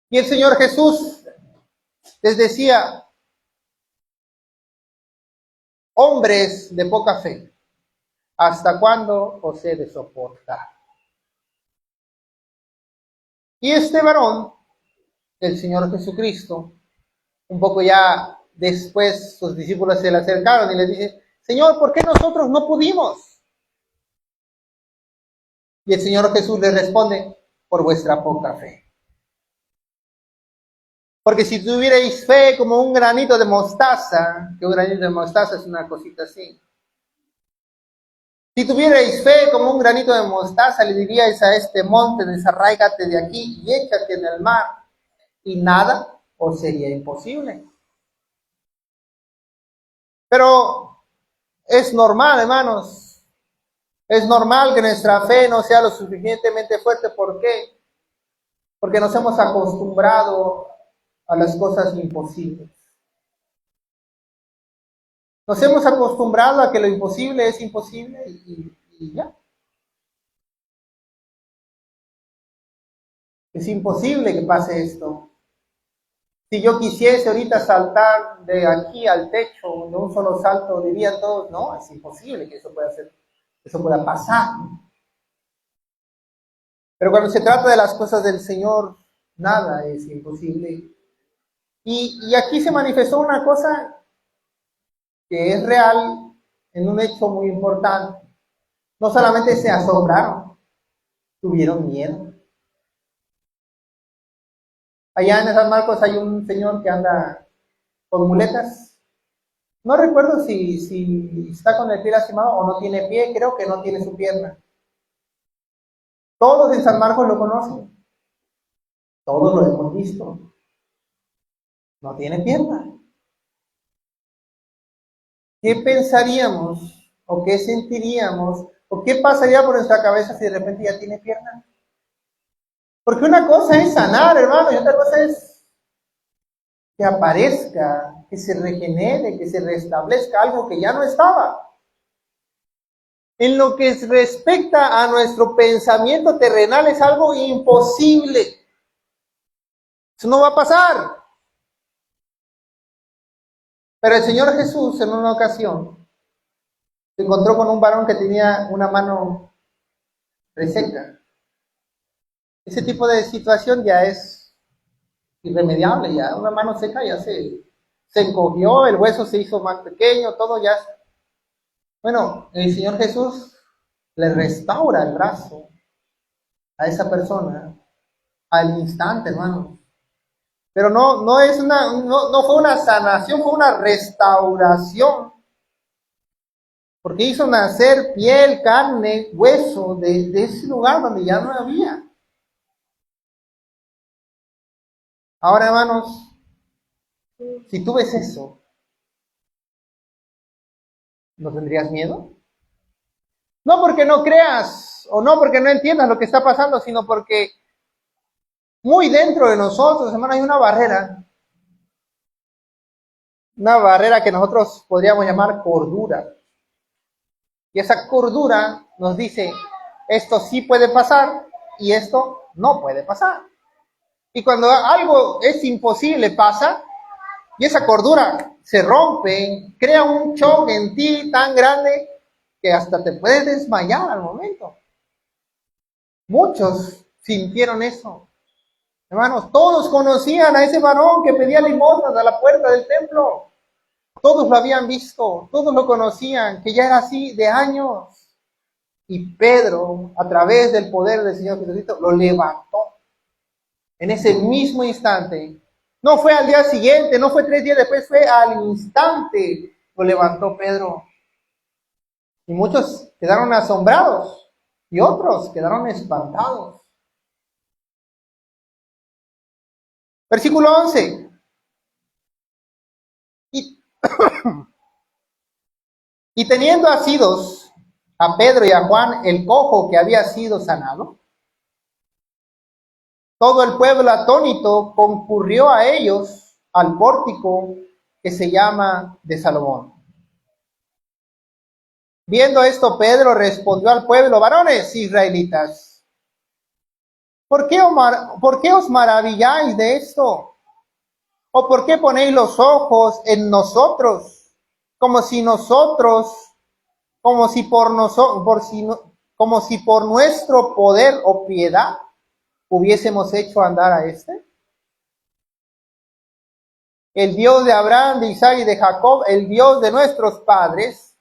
Y el Señor Jesús les decía: hombres de poca fe, ¿hasta cuándo os he de soportar? Y este varón, el Señor Jesucristo, un poco ya después sus discípulos se le acercaron y les dicen: Señor, ¿por qué nosotros no pudimos? Y el Señor Jesús les responde: por vuestra poca fe. Porque si tuvierais fe como un granito de mostaza, que un granito de mostaza es una cosita así. Si tuvierais fe como un granito de mostaza, le diríais a este monte: desarráigate de aquí y échate en el mar, y nada os sería imposible. Pero es normal, hermanos, es normal que nuestra fe no sea lo suficientemente fuerte. ¿Por qué? Porque nos hemos acostumbrado a las cosas imposibles. Nos hemos acostumbrado a que lo imposible es imposible y ya. Es imposible que pase esto. Si yo quisiese ahorita saltar de aquí al techo de un solo salto, dirían todos: no, es imposible que eso pueda pasar. Pero cuando se trata de las cosas del Señor, nada es imposible. Y aquí se manifestó una cosa que es real en un hecho muy importante. No solamente se asombraron, tuvieron miedo. Allá en San Marcos hay un señor que anda con muletas. No recuerdo si está con el pie lastimado o no tiene pie, creo que no tiene su pierna. Todos en San Marcos lo conocen, todos lo hemos visto. No tiene pierna. ¿Qué pensaríamos o qué sentiríamos o qué pasaría por nuestra cabeza si de repente ya tiene pierna? Porque una cosa es sanar, hermano, y otra cosa es que aparezca, que se regenere, que se restablezca algo que ya no estaba. En lo que respecta a nuestro pensamiento terrenal es algo imposible. Eso no va a pasar. Pero el Señor Jesús en una ocasión se encontró con un varón que tenía una mano reseca. Ese tipo de situación ya es irremediable, ya una mano seca ya se encogió, el hueso se hizo más pequeño, todo ya. Bueno, el Señor Jesús le restaura el brazo a esa persona al instante, hermano. Pero no fue una sanación, fue una restauración. Porque hizo nacer piel, carne, hueso de ese lugar donde ya no había. Ahora, hermanos, si tú ves eso, ¿no tendrías miedo? No porque no creas o no porque no entiendas lo que está pasando, sino porque muy dentro de nosotros, hermano, hay una barrera que nosotros podríamos llamar cordura. Y esa cordura nos dice: esto sí puede pasar y esto no puede pasar. Y cuando algo es imposible pasa, y esa cordura se rompe, crea un shock en ti tan grande que hasta te puedes desmayar al momento. Muchos sintieron eso. Hermanos, todos conocían a ese varón que pedía limosnas a la puerta del templo. Todos lo habían visto, todos lo conocían, que ya era así de años. Y Pedro, a través del poder del Señor Jesucristo, lo levantó. En ese mismo instante. No fue al día siguiente, no fue 3 días después, fue al instante lo levantó Pedro. Y muchos quedaron asombrados y otros quedaron espantados. Versículo 11. Y, y teniendo asidos a Pedro y a Juan el cojo que había sido sanado, todo el pueblo atónito concurrió a ellos al pórtico que se llama de Salomón. Viendo esto, Pedro respondió al pueblo: varones israelitas, ¿por qué os maravilláis de esto? ¿O por qué ponéis los ojos en nosotros, como si por nuestro poder o piedad hubiésemos hecho andar a este? El Dios de Abraham, de Isaac y de Jacob, el Dios de nuestros padres,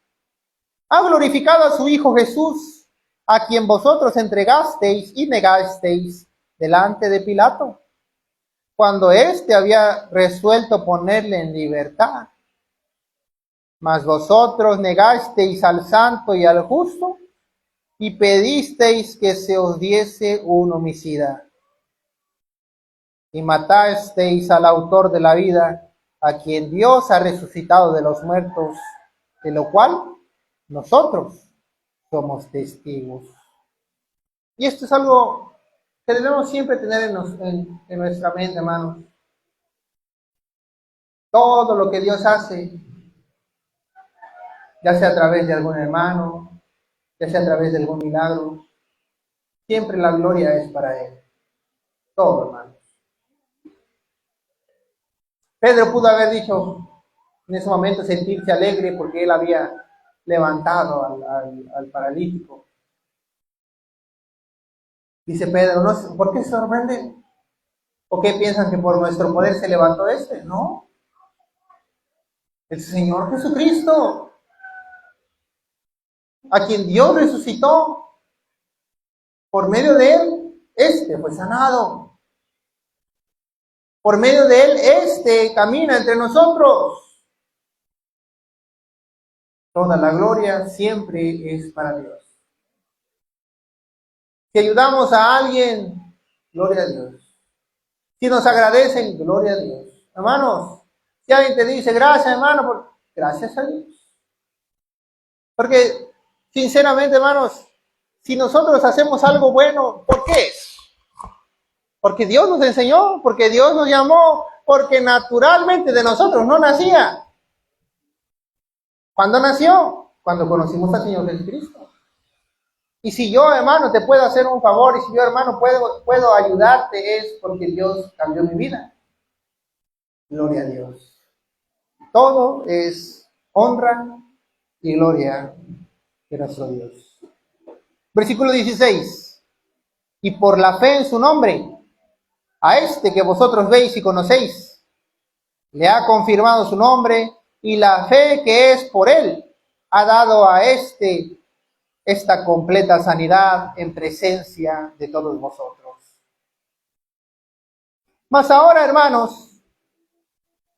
ha glorificado a su Hijo Jesús, a quien vosotros entregasteis y negasteis delante de Pilato, cuando éste había resuelto ponerle en libertad. Mas vosotros negasteis al santo y al justo, y pedisteis que se os diese un homicida. Y matasteis al autor de la vida, a quien Dios ha resucitado de los muertos, de lo cual nosotros somos testigos. Y esto es algo que debemos siempre tener en nuestra mente, hermanos. Todo lo que Dios hace, ya sea a través de algún hermano, ya sea a través de algún milagro, siempre la gloria es para Él. Todo, hermanos. Pedro pudo haber dicho en ese momento, sentirse alegre porque él había levantado al paralítico. Dice Pedro: ¿no? ¿Por qué se sorprenden? ¿O qué piensan que por nuestro poder se levantó este? No. El Señor Jesucristo, a quien Dios resucitó, por medio de Él, este fue sanado. Por medio de Él, este camina entre nosotros. Toda la gloria siempre es para Dios. Si ayudamos a alguien, gloria a Dios. Si nos agradecen, gloria a Dios. Hermanos, si alguien te dice gracias, hermano, gracias a Dios. Porque, sinceramente, hermanos, si nosotros hacemos algo bueno, ¿por qué es? Porque Dios nos enseñó, porque Dios nos llamó, porque naturalmente de nosotros no nacía. ¿Cuándo nació? Cuando conocimos al Señor Jesucristo. Y si yo, hermano, te puedo hacer un favor, y si yo, hermano, puedo ayudarte, es porque Dios cambió mi vida. Gloria a Dios. Todo es honra y gloria de nuestro Dios. Versículo 16. Y por la fe en su nombre, a este que vosotros veis y conocéis, le ha confirmado su nombre, y la fe que es por él ha dado a esta completa sanidad en presencia de todos vosotros. Mas ahora, hermanos,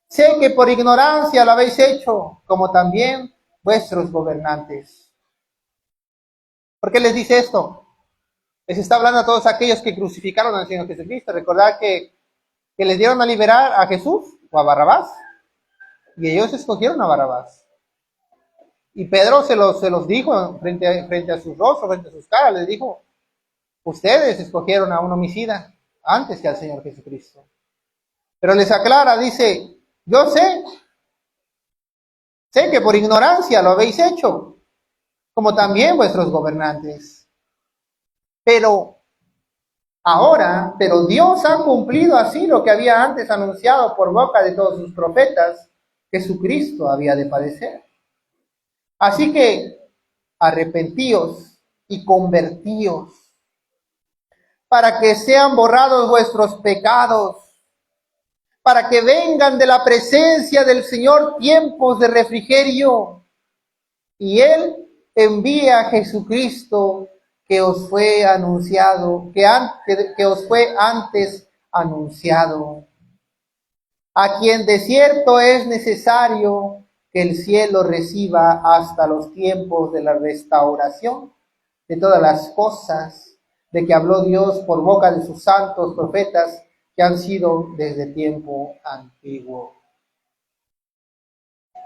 sé que por ignorancia lo habéis hecho, como también vuestros gobernantes. ¿Por qué les dice esto? Les está hablando a todos aquellos que crucificaron al Señor Jesucristo. Recordad que les dieron a liberar a Jesús o a Barrabás, y ellos escogieron a Barrabás. Y Pedro se los dijo frente a sus rostros, frente a sus caras, les dijo: ustedes escogieron a un homicida antes que al Señor Jesucristo. Pero les aclara, dice: yo sé que por ignorancia lo habéis hecho, como también vuestros gobernantes. Pero Dios ha cumplido así lo que había antes anunciado por boca de todos sus profetas, que Jesucristo había de padecer. Así que arrepentíos y convertíos, para que sean borrados vuestros pecados, para que vengan de la presencia del Señor tiempos de refrigerio, y Él envía a Jesucristo, que os fue anunciado, que os fue antes anunciado, a quien de cierto es necesario que el cielo reciba hasta los tiempos de la restauración de todas las cosas, de que habló Dios por boca de sus santos profetas que han sido desde tiempo antiguo.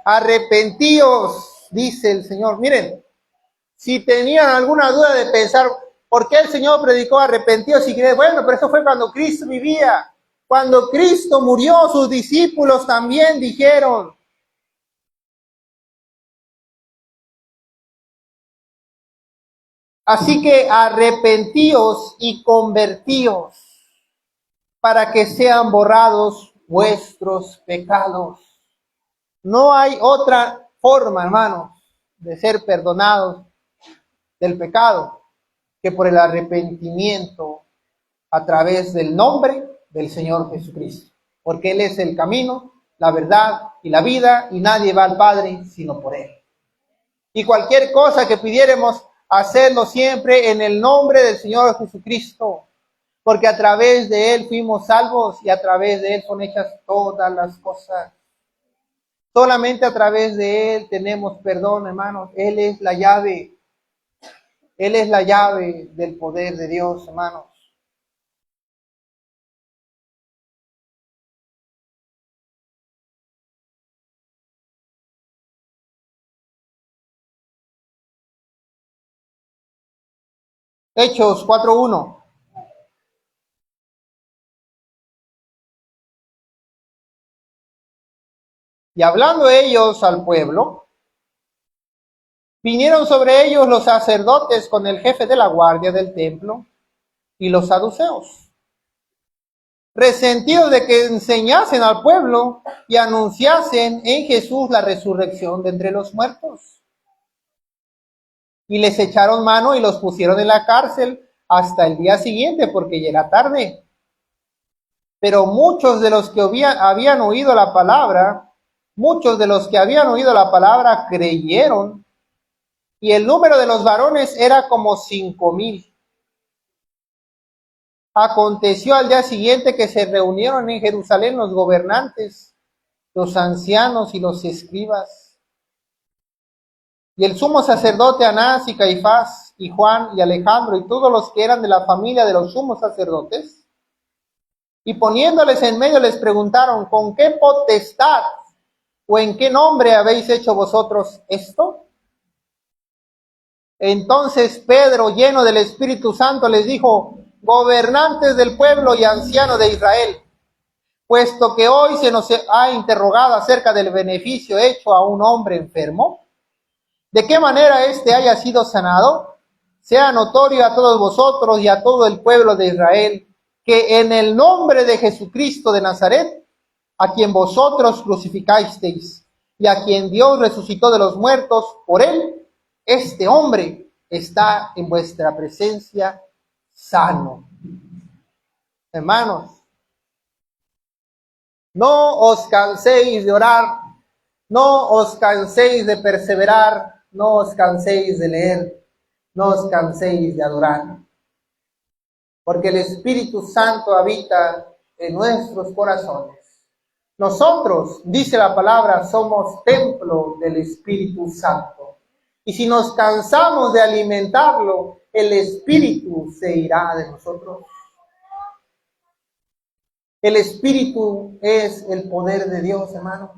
Arrepentíos, dice el Señor. Miren, si tenían alguna duda de pensar, ¿por qué el Señor predicó arrepentíos? Y que bueno, pero eso fue cuando Cristo vivía. Cuando Cristo murió, sus discípulos también dijeron. Así que arrepentíos y convertíos para que sean borrados vuestros pecados. No hay otra forma, hermanos, de ser perdonados del pecado que por el arrepentimiento a través del nombre del Señor Jesucristo. Porque Él es el camino, la verdad y la vida, y nadie va al Padre sino por Él. Y cualquier cosa que pidiéramos, hacerlo siempre en el nombre del Señor Jesucristo, porque a través de Él fuimos salvos y a través de Él son hechas todas las cosas. Solamente a través de Él tenemos perdón, hermanos. Él es la llave. Él es la llave del poder de Dios, hermanos. Hechos 4:1. Y hablando ellos al pueblo, vinieron sobre ellos los sacerdotes con el jefe de la guardia del templo y los saduceos, resentidos de que enseñasen al pueblo y anunciasen en Jesús la resurrección de entre los muertos. Y les echaron mano y los pusieron en la cárcel hasta el día siguiente, porque ya era tarde. Pero muchos de los que habían oído la palabra, creyeron, y el número de los varones era como 5,000. Aconteció al día siguiente que se reunieron en Jerusalén los gobernantes, los ancianos y los escribas, y el sumo sacerdote Anás y Caifás y Juan y Alejandro y todos los que eran de la familia de los sumos sacerdotes, y poniéndoles en medio les preguntaron, ¿con qué potestad o en qué nombre habéis hecho vosotros esto? Entonces Pedro, lleno del Espíritu Santo, les dijo, gobernantes del pueblo y ancianos de Israel, puesto que hoy se nos ha interrogado acerca del beneficio hecho a un hombre enfermo, de qué manera éste haya sido sanado, sea notorio a todos vosotros y a todo el pueblo de Israel, que en el nombre de Jesucristo de Nazaret, a quien vosotros crucificasteis y a quien Dios resucitó de los muertos, por él, este hombre está en vuestra presencia sano. Hermanos, no os canséis de orar, no os canséis de perseverar, no os canséis de leer, no os canséis de adorar, porque el Espíritu Santo habita en nuestros corazones. Nosotros, dice la palabra, somos templo del Espíritu Santo. Y si nos cansamos de alimentarlo, el Espíritu se irá de nosotros. El Espíritu es el poder de Dios, hermanos.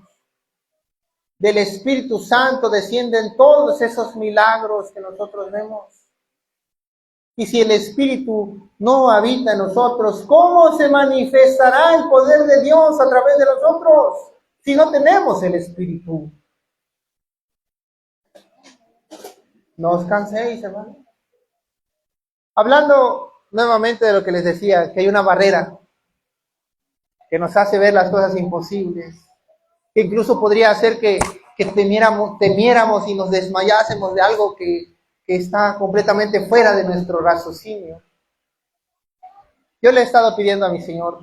Del Espíritu Santo descienden todos esos milagros que nosotros vemos. Y si el Espíritu no habita en nosotros, ¿cómo se manifestará el poder de Dios a través de nosotros si no tenemos el Espíritu? No os canséis, hermano. Hablando nuevamente de lo que les decía, que hay una barrera que nos hace ver las cosas imposibles, que incluso podría hacer que temiéramos y nos desmayásemos de algo que está completamente fuera de nuestro raciocinio. Yo le he estado pidiendo a mi Señor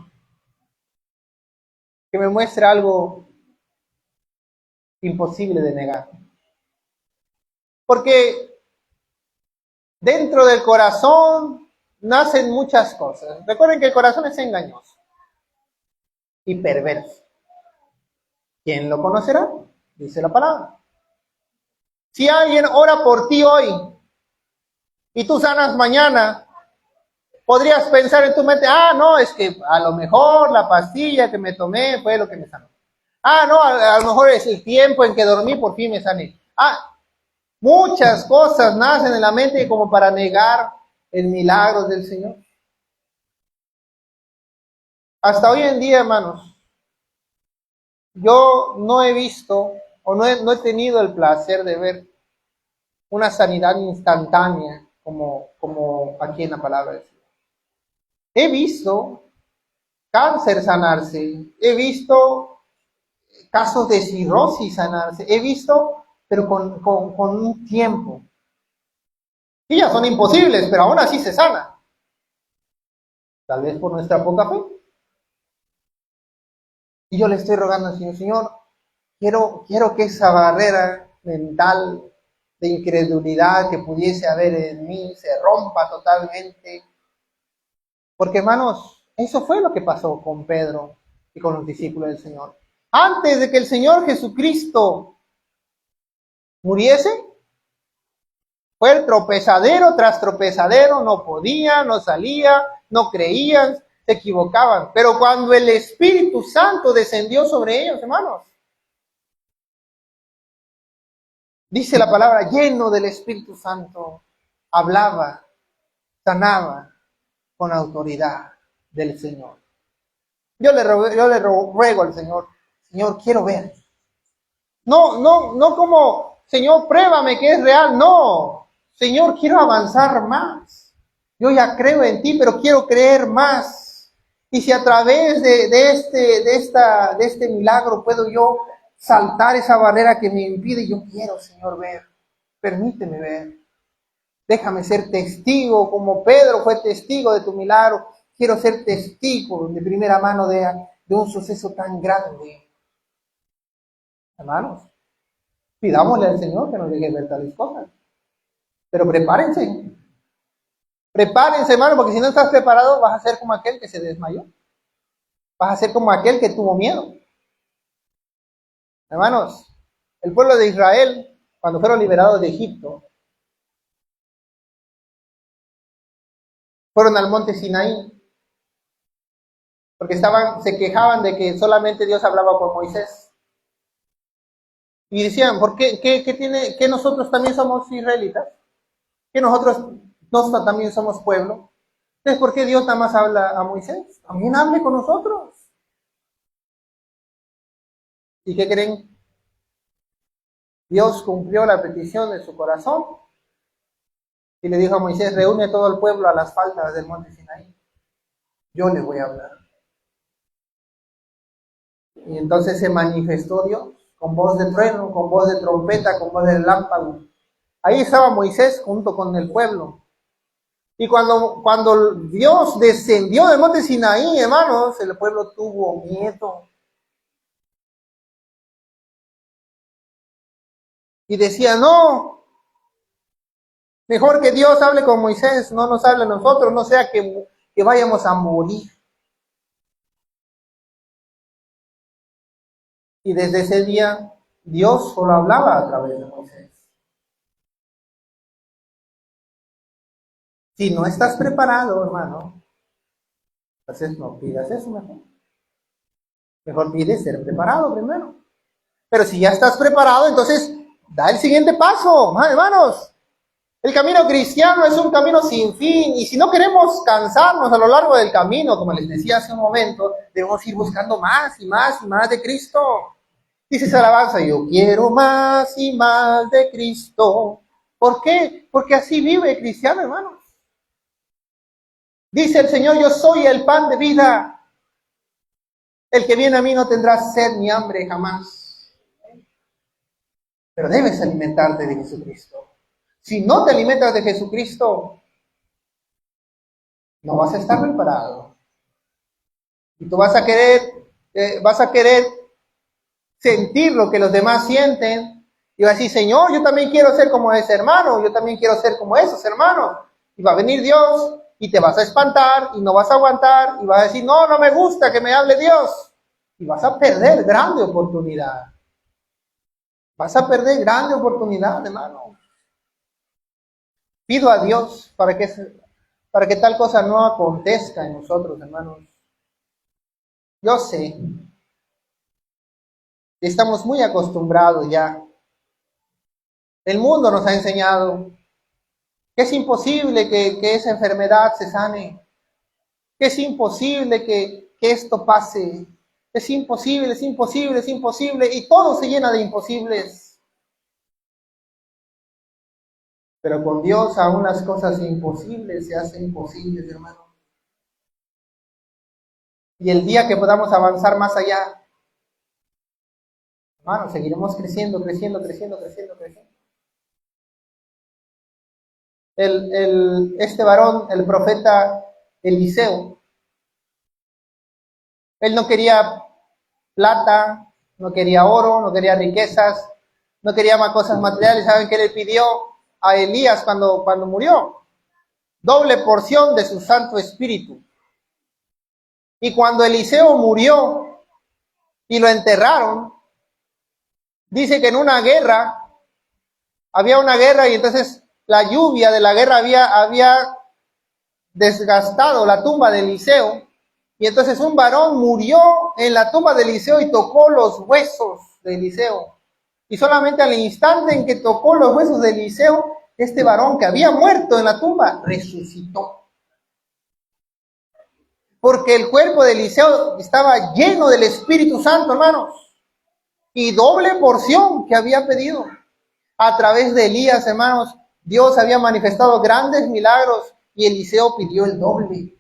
que me muestre algo imposible de negar. Porque dentro del corazón nacen muchas cosas. Recuerden que el corazón es engañoso y perverso. ¿Quién lo conocerá? Dice la palabra. Si alguien ora por ti hoy y tú sanas mañana, Podrías pensar en tu mente, no, es que a lo mejor la pastilla que me tomé fue lo que me sanó. No, a lo mejor es el tiempo en que dormí, por fin me sané. Muchas cosas nacen en la mente como para negar el milagro del Señor. Hasta hoy en día, hermanos, yo no he visto o no he tenido el placer de ver una sanidad instantánea como aquí en la palabra del Señor. He visto cáncer sanarse, he visto casos de cirrosis sanarse, he visto, pero con un tiempo. Y ya son imposibles, pero aún así se sana. Tal vez por nuestra poca fe. Y yo le estoy rogando al Señor, Señor, quiero que esa barrera mental de incredulidad que pudiese haber en mí se rompa totalmente. Porque, hermanos, eso fue lo que pasó con Pedro y con los discípulos del Señor. Antes de que el Señor Jesucristo muriese, fue el tropezadero tras tropezadero, no podían, no salía, no creían, se equivocaban. Pero cuando el Espíritu Santo descendió sobre ellos, hermanos, dice la palabra, lleno del Espíritu Santo, hablaba, sanaba con autoridad del Señor. Yo le ruego al Señor, Señor, quiero ver. No como, Señor, pruébame que es real. No, Señor, quiero avanzar más. Yo ya creo en ti, pero quiero creer más. Y si a través de este milagro puedo yo saltar esa barrera que me impide, yo quiero, Señor, ver. Permíteme ver. Déjame ser testigo, como Pedro fue testigo de tu milagro. Quiero ser testigo de primera mano de un suceso tan grande. Hermanos, pidámosle al Señor que nos deje ver tales cosas. Pero prepárense. Prepárense, hermano, porque si no estás preparado vas a ser como aquel que se desmayó. Vas a ser como aquel que tuvo miedo. Hermanos, el pueblo de Israel, cuando fueron liberados de Egipto, fueron al monte Sinaí, porque se quejaban de que solamente Dios hablaba con Moisés. Y decían, ¿por qué? ¿Que nosotros también somos israelitas? ¿Que nosotros también somos pueblo? Entonces, ¿por qué Dios nada más habla a Moisés? También hable con nosotros. ¿Y qué creen? Dios cumplió la petición de su corazón y le dijo a Moisés, reúne todo el pueblo a las faldas del monte Sinaí. Yo les voy a hablar. Y entonces se manifestó Dios con voz de trueno, con voz de trompeta, con voz de lámpara. Ahí estaba Moisés junto con el pueblo. Y cuando Dios descendió del monte Sinaí, hermanos, el pueblo tuvo miedo. Y decía, no, mejor que Dios hable con Moisés, no nos hable a nosotros, no sea que vayamos a morir. Y desde ese día, Dios solo hablaba a través de Moisés. Si no estás preparado, hermano, entonces no pidas eso mejor. Mejor pides ser preparado primero. Pero si ya estás preparado, entonces da el siguiente paso, hermanos. El camino cristiano es un camino sin fin, y si no queremos cansarnos a lo largo del camino, como les decía hace un momento, debemos ir buscando más y más y más de Cristo. Dice esa alabanza, yo quiero más y más de Cristo. ¿Por qué? Porque así vive el cristiano, hermanos. Dice el Señor, yo soy el pan de vida. El que viene a mí no tendrá sed ni hambre jamás. Pero debes alimentarte de Jesucristo. Si no te alimentas de Jesucristo, no vas a estar preparado. Y tú vas a querer sentir lo que los demás sienten. Y vas a decir, Señor, yo también quiero ser como ese hermano, yo también quiero ser como esos hermanos. Y va a venir Dios y te vas a espantar y no vas a aguantar y vas a decir, no me gusta que me hable Dios. Y vas a perder grande oportunidad. Vas a perder grande oportunidad, hermano. Pido a Dios para para que tal cosa no acontezca en nosotros, hermanos. Yo sé que estamos muy acostumbrados ya. El mundo nos ha enseñado que es imposible que esa enfermedad se sane, que es imposible que esto pase. Es imposible, es imposible, es imposible, y todo se llena de imposibles. Pero con Dios aún las cosas imposibles se hacen posibles, hermano. Y el día que podamos avanzar más allá, hermano, seguiremos creciendo, creciendo, creciendo, creciendo, creciendo. Este varón, el profeta Eliseo, él no quería plata, no quería oro, no quería riquezas, no quería más cosas materiales. ¿Saben qué le pidió a Elías cuando murió? Doble porción de su Santo Espíritu. Y cuando Eliseo murió y lo enterraron, dice que en una guerra, había una guerra y entonces la lluvia de la guerra había desgastado la tumba de Eliseo. Y entonces un varón murió en la tumba de Eliseo y tocó los huesos de Eliseo. Y solamente al instante en que tocó los huesos de Eliseo, este varón que había muerto en la tumba resucitó. Porque el cuerpo de Eliseo estaba lleno del Espíritu Santo, hermanos. Y doble porción que había pedido. A través de Elías, hermanos, Dios había manifestado grandes milagros y Eliseo pidió el doble.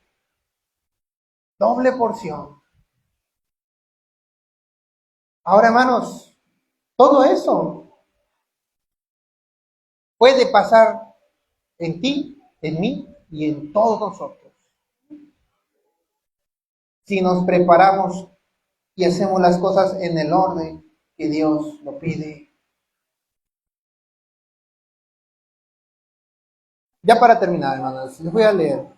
Doble porción. Ahora, hermanos, todo eso puede pasar en ti, en mí y en todos nosotros. Si nos preparamos y hacemos las cosas en el orden que Dios lo pide. Ya para terminar, hermanos, les voy a leer.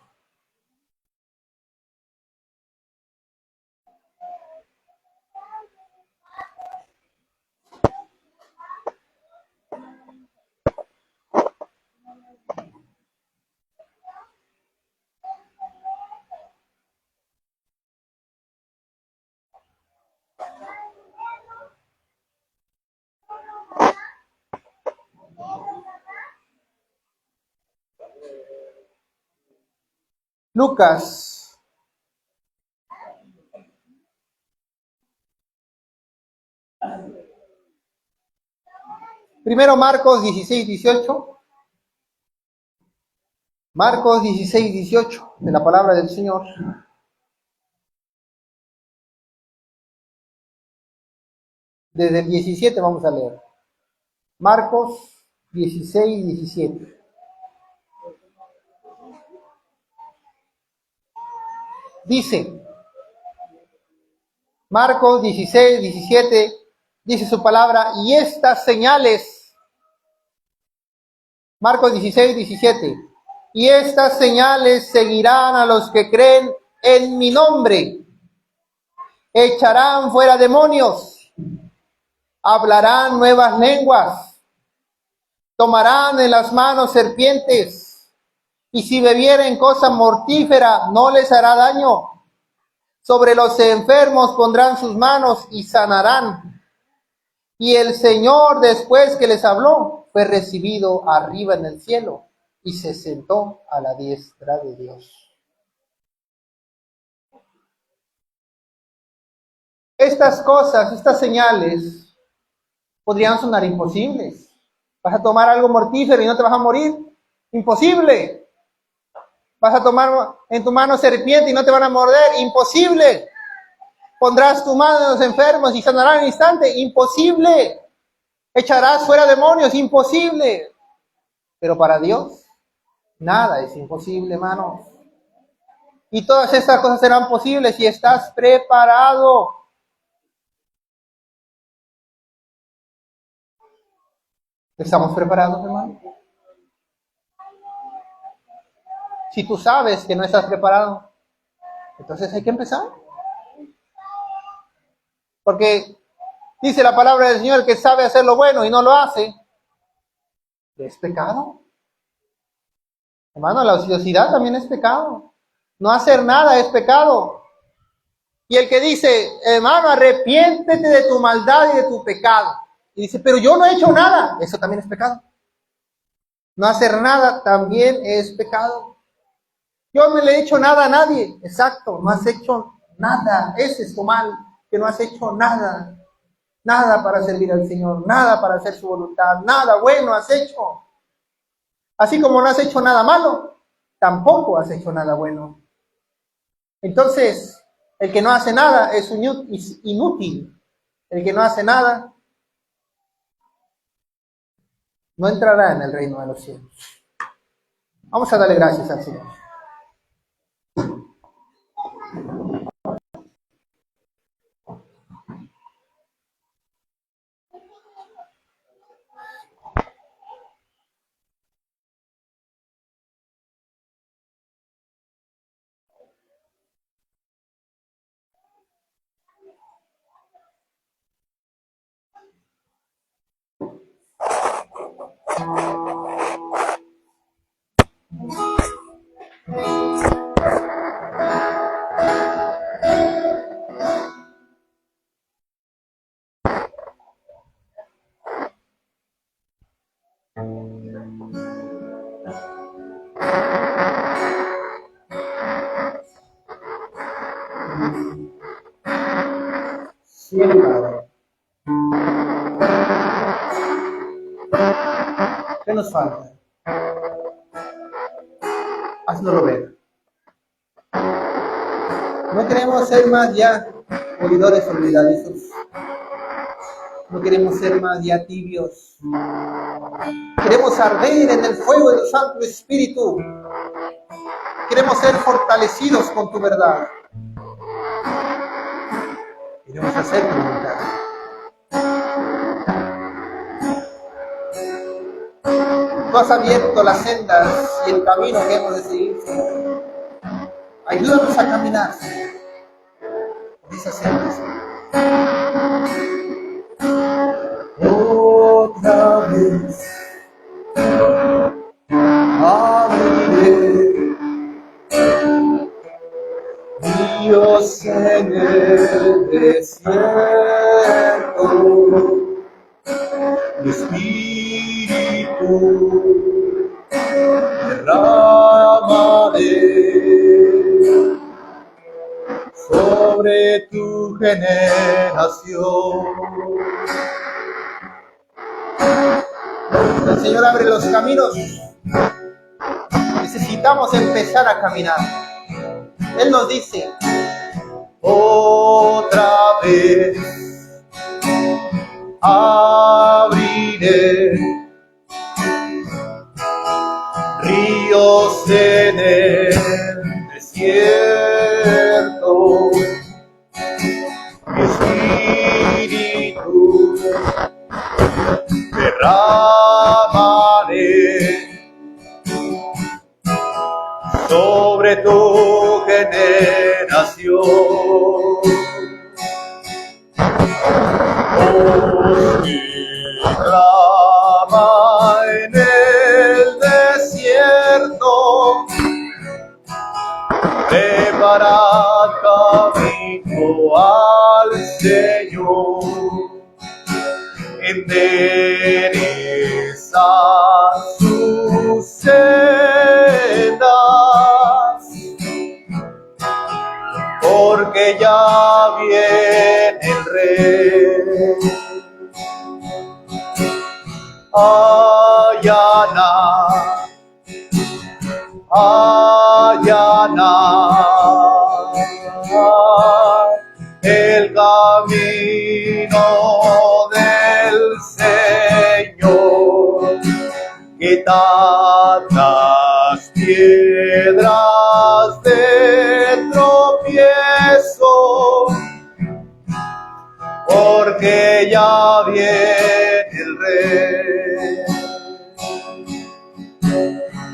Lucas, primero Marcos 16, 18. Marcos 16, 18, de la palabra del Señor. Desde el 17 vamos a leer. Marcos 16, 17. Dice, Marcos 16, 17, dice su palabra, y estas señales, Marcos 16, 17, y estas señales seguirán a los que creen en mi nombre. Echarán fuera demonios, hablarán nuevas lenguas, tomarán en las manos serpientes, y si bebieren cosa mortífera no les hará daño. Sobre los enfermos pondrán sus manos y sanarán. Y el Señor, después que les habló, fue recibido arriba en el cielo y se sentó a la diestra de Dios. Estas cosas, estas señales, podrían sonar imposibles. ¿Vas a tomar algo mortífero y no te vas a morir? Imposible. ¿Vas a tomar en tu mano serpiente y no te van a morder? Imposible. ¿Pondrás tu mano en los enfermos y sanarán en un instante? Imposible. ¿Echarás fuera demonios? Imposible. Pero para Dios, nada es imposible, hermanos. Y todas estas cosas serán posibles si estás preparado. ¿Estamos preparados, hermano? Si tú sabes que no estás preparado, entonces hay que empezar. Porque dice la palabra del Señor que sabe hacer lo bueno y no lo hace, ¿es pecado? Hermano, la ociosidad también es pecado. No hacer nada es pecado. Y el que dice, hermano, arrepiéntete de tu maldad y de tu pecado. Y dice, pero yo no he hecho nada. Eso también es pecado. No hacer nada también es pecado. Yo no le he hecho nada a nadie. Exacto, no has hecho nada. Ese es tu mal, que no has hecho nada. Nada para servir al Señor, nada para hacer su voluntad, nada bueno has hecho. Así como no has hecho nada malo, tampoco has hecho nada bueno. Entonces, el que no hace nada es inútil. El que no hace nada no entrará en el reino de los cielos. Vamos a darle gracias al Señor. Siempre. ¿Qué nos falta? Haznoslo ver. No queremos ser más ya oidores olvidadizos. No queremos ser más ya tibios. Queremos arder en el fuego del Santo Espíritu. Queremos ser fortalecidos con tu verdad. Queremos hacer tu voluntad. Tú has abierto las sendas y el camino que hemos de seguir, Señor. Ayúdanos a caminar, Señor, por esas sendas, Señor. Otra vez abriré ríos en el desierto, tu espíritu derramaré sobre tu generación. El Señor abre los caminos. Necesitamos empezar a caminar. Él nos dice, otra vez abriré ríos en el desierto, mi espíritu derramaré sobre tu generación. Clama en el desierto, preparad camino al Señor, endereza sus sendas, porque ya viene el Rey. Allana, allana el camino del Señor, quitad las piedras de tropiezo, porque ya viene el Rey.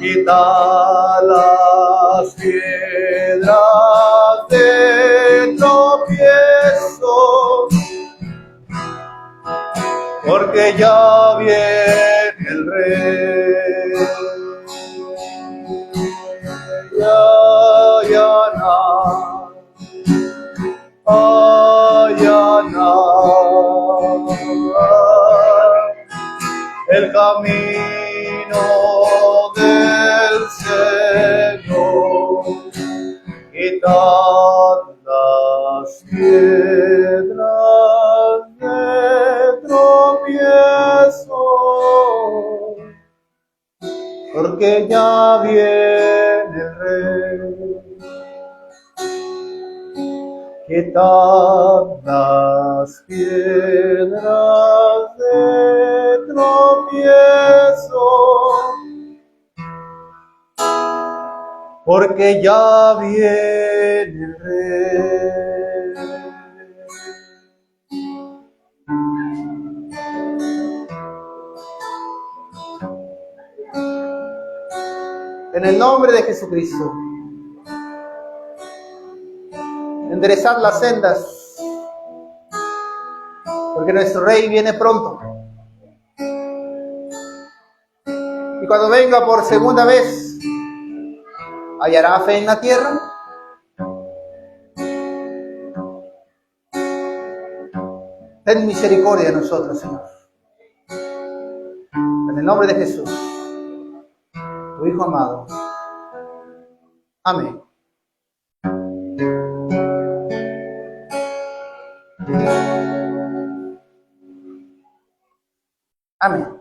Quita las piedras de tropiezo, porque ya viene el Rey. allanar el camino del Señor, quitad las piedras de tropiezo, porque ya viene el Rey. Quitad las piedras de tropiezo, porque ya viene el Rey. En el nombre de Jesucristo, enderezad las sendas, porque nuestro Rey viene pronto. Y cuando venga por segunda vez, ¿hallará fe en la tierra? Ten misericordia de nosotros, Señor. En el nombre de Jesús, tu Hijo amado. Amén. Amén.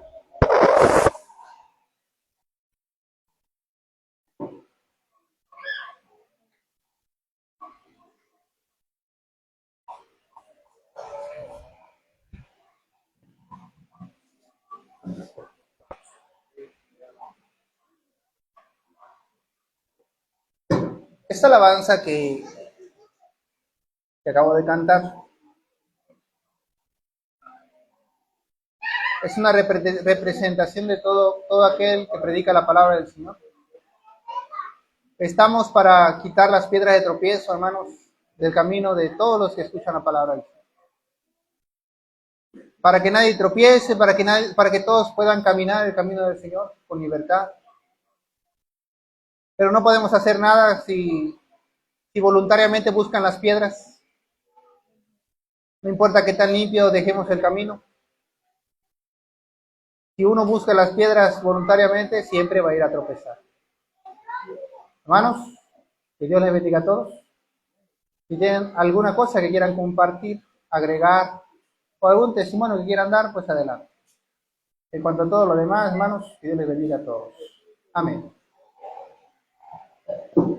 Esta alabanza que acabo de cantar es una representación de todo aquel que predica la palabra del Señor. Estamos para quitar las piedras de tropiezo, hermanos, del camino de todos los que escuchan la palabra del Señor. Para que nadie tropiece, para que todos puedan caminar el camino del Señor con libertad. Pero no podemos hacer nada si voluntariamente buscan las piedras. No importa qué tan limpio dejemos el camino. Si uno busca las piedras voluntariamente, siempre va a ir a tropezar. Hermanos, que Dios les bendiga a todos. Si tienen alguna cosa que quieran compartir, agregar, o algún testimonio que quieran dar, pues adelante. En cuanto a todo lo demás, hermanos, que Dios les bendiga a todos. Amén.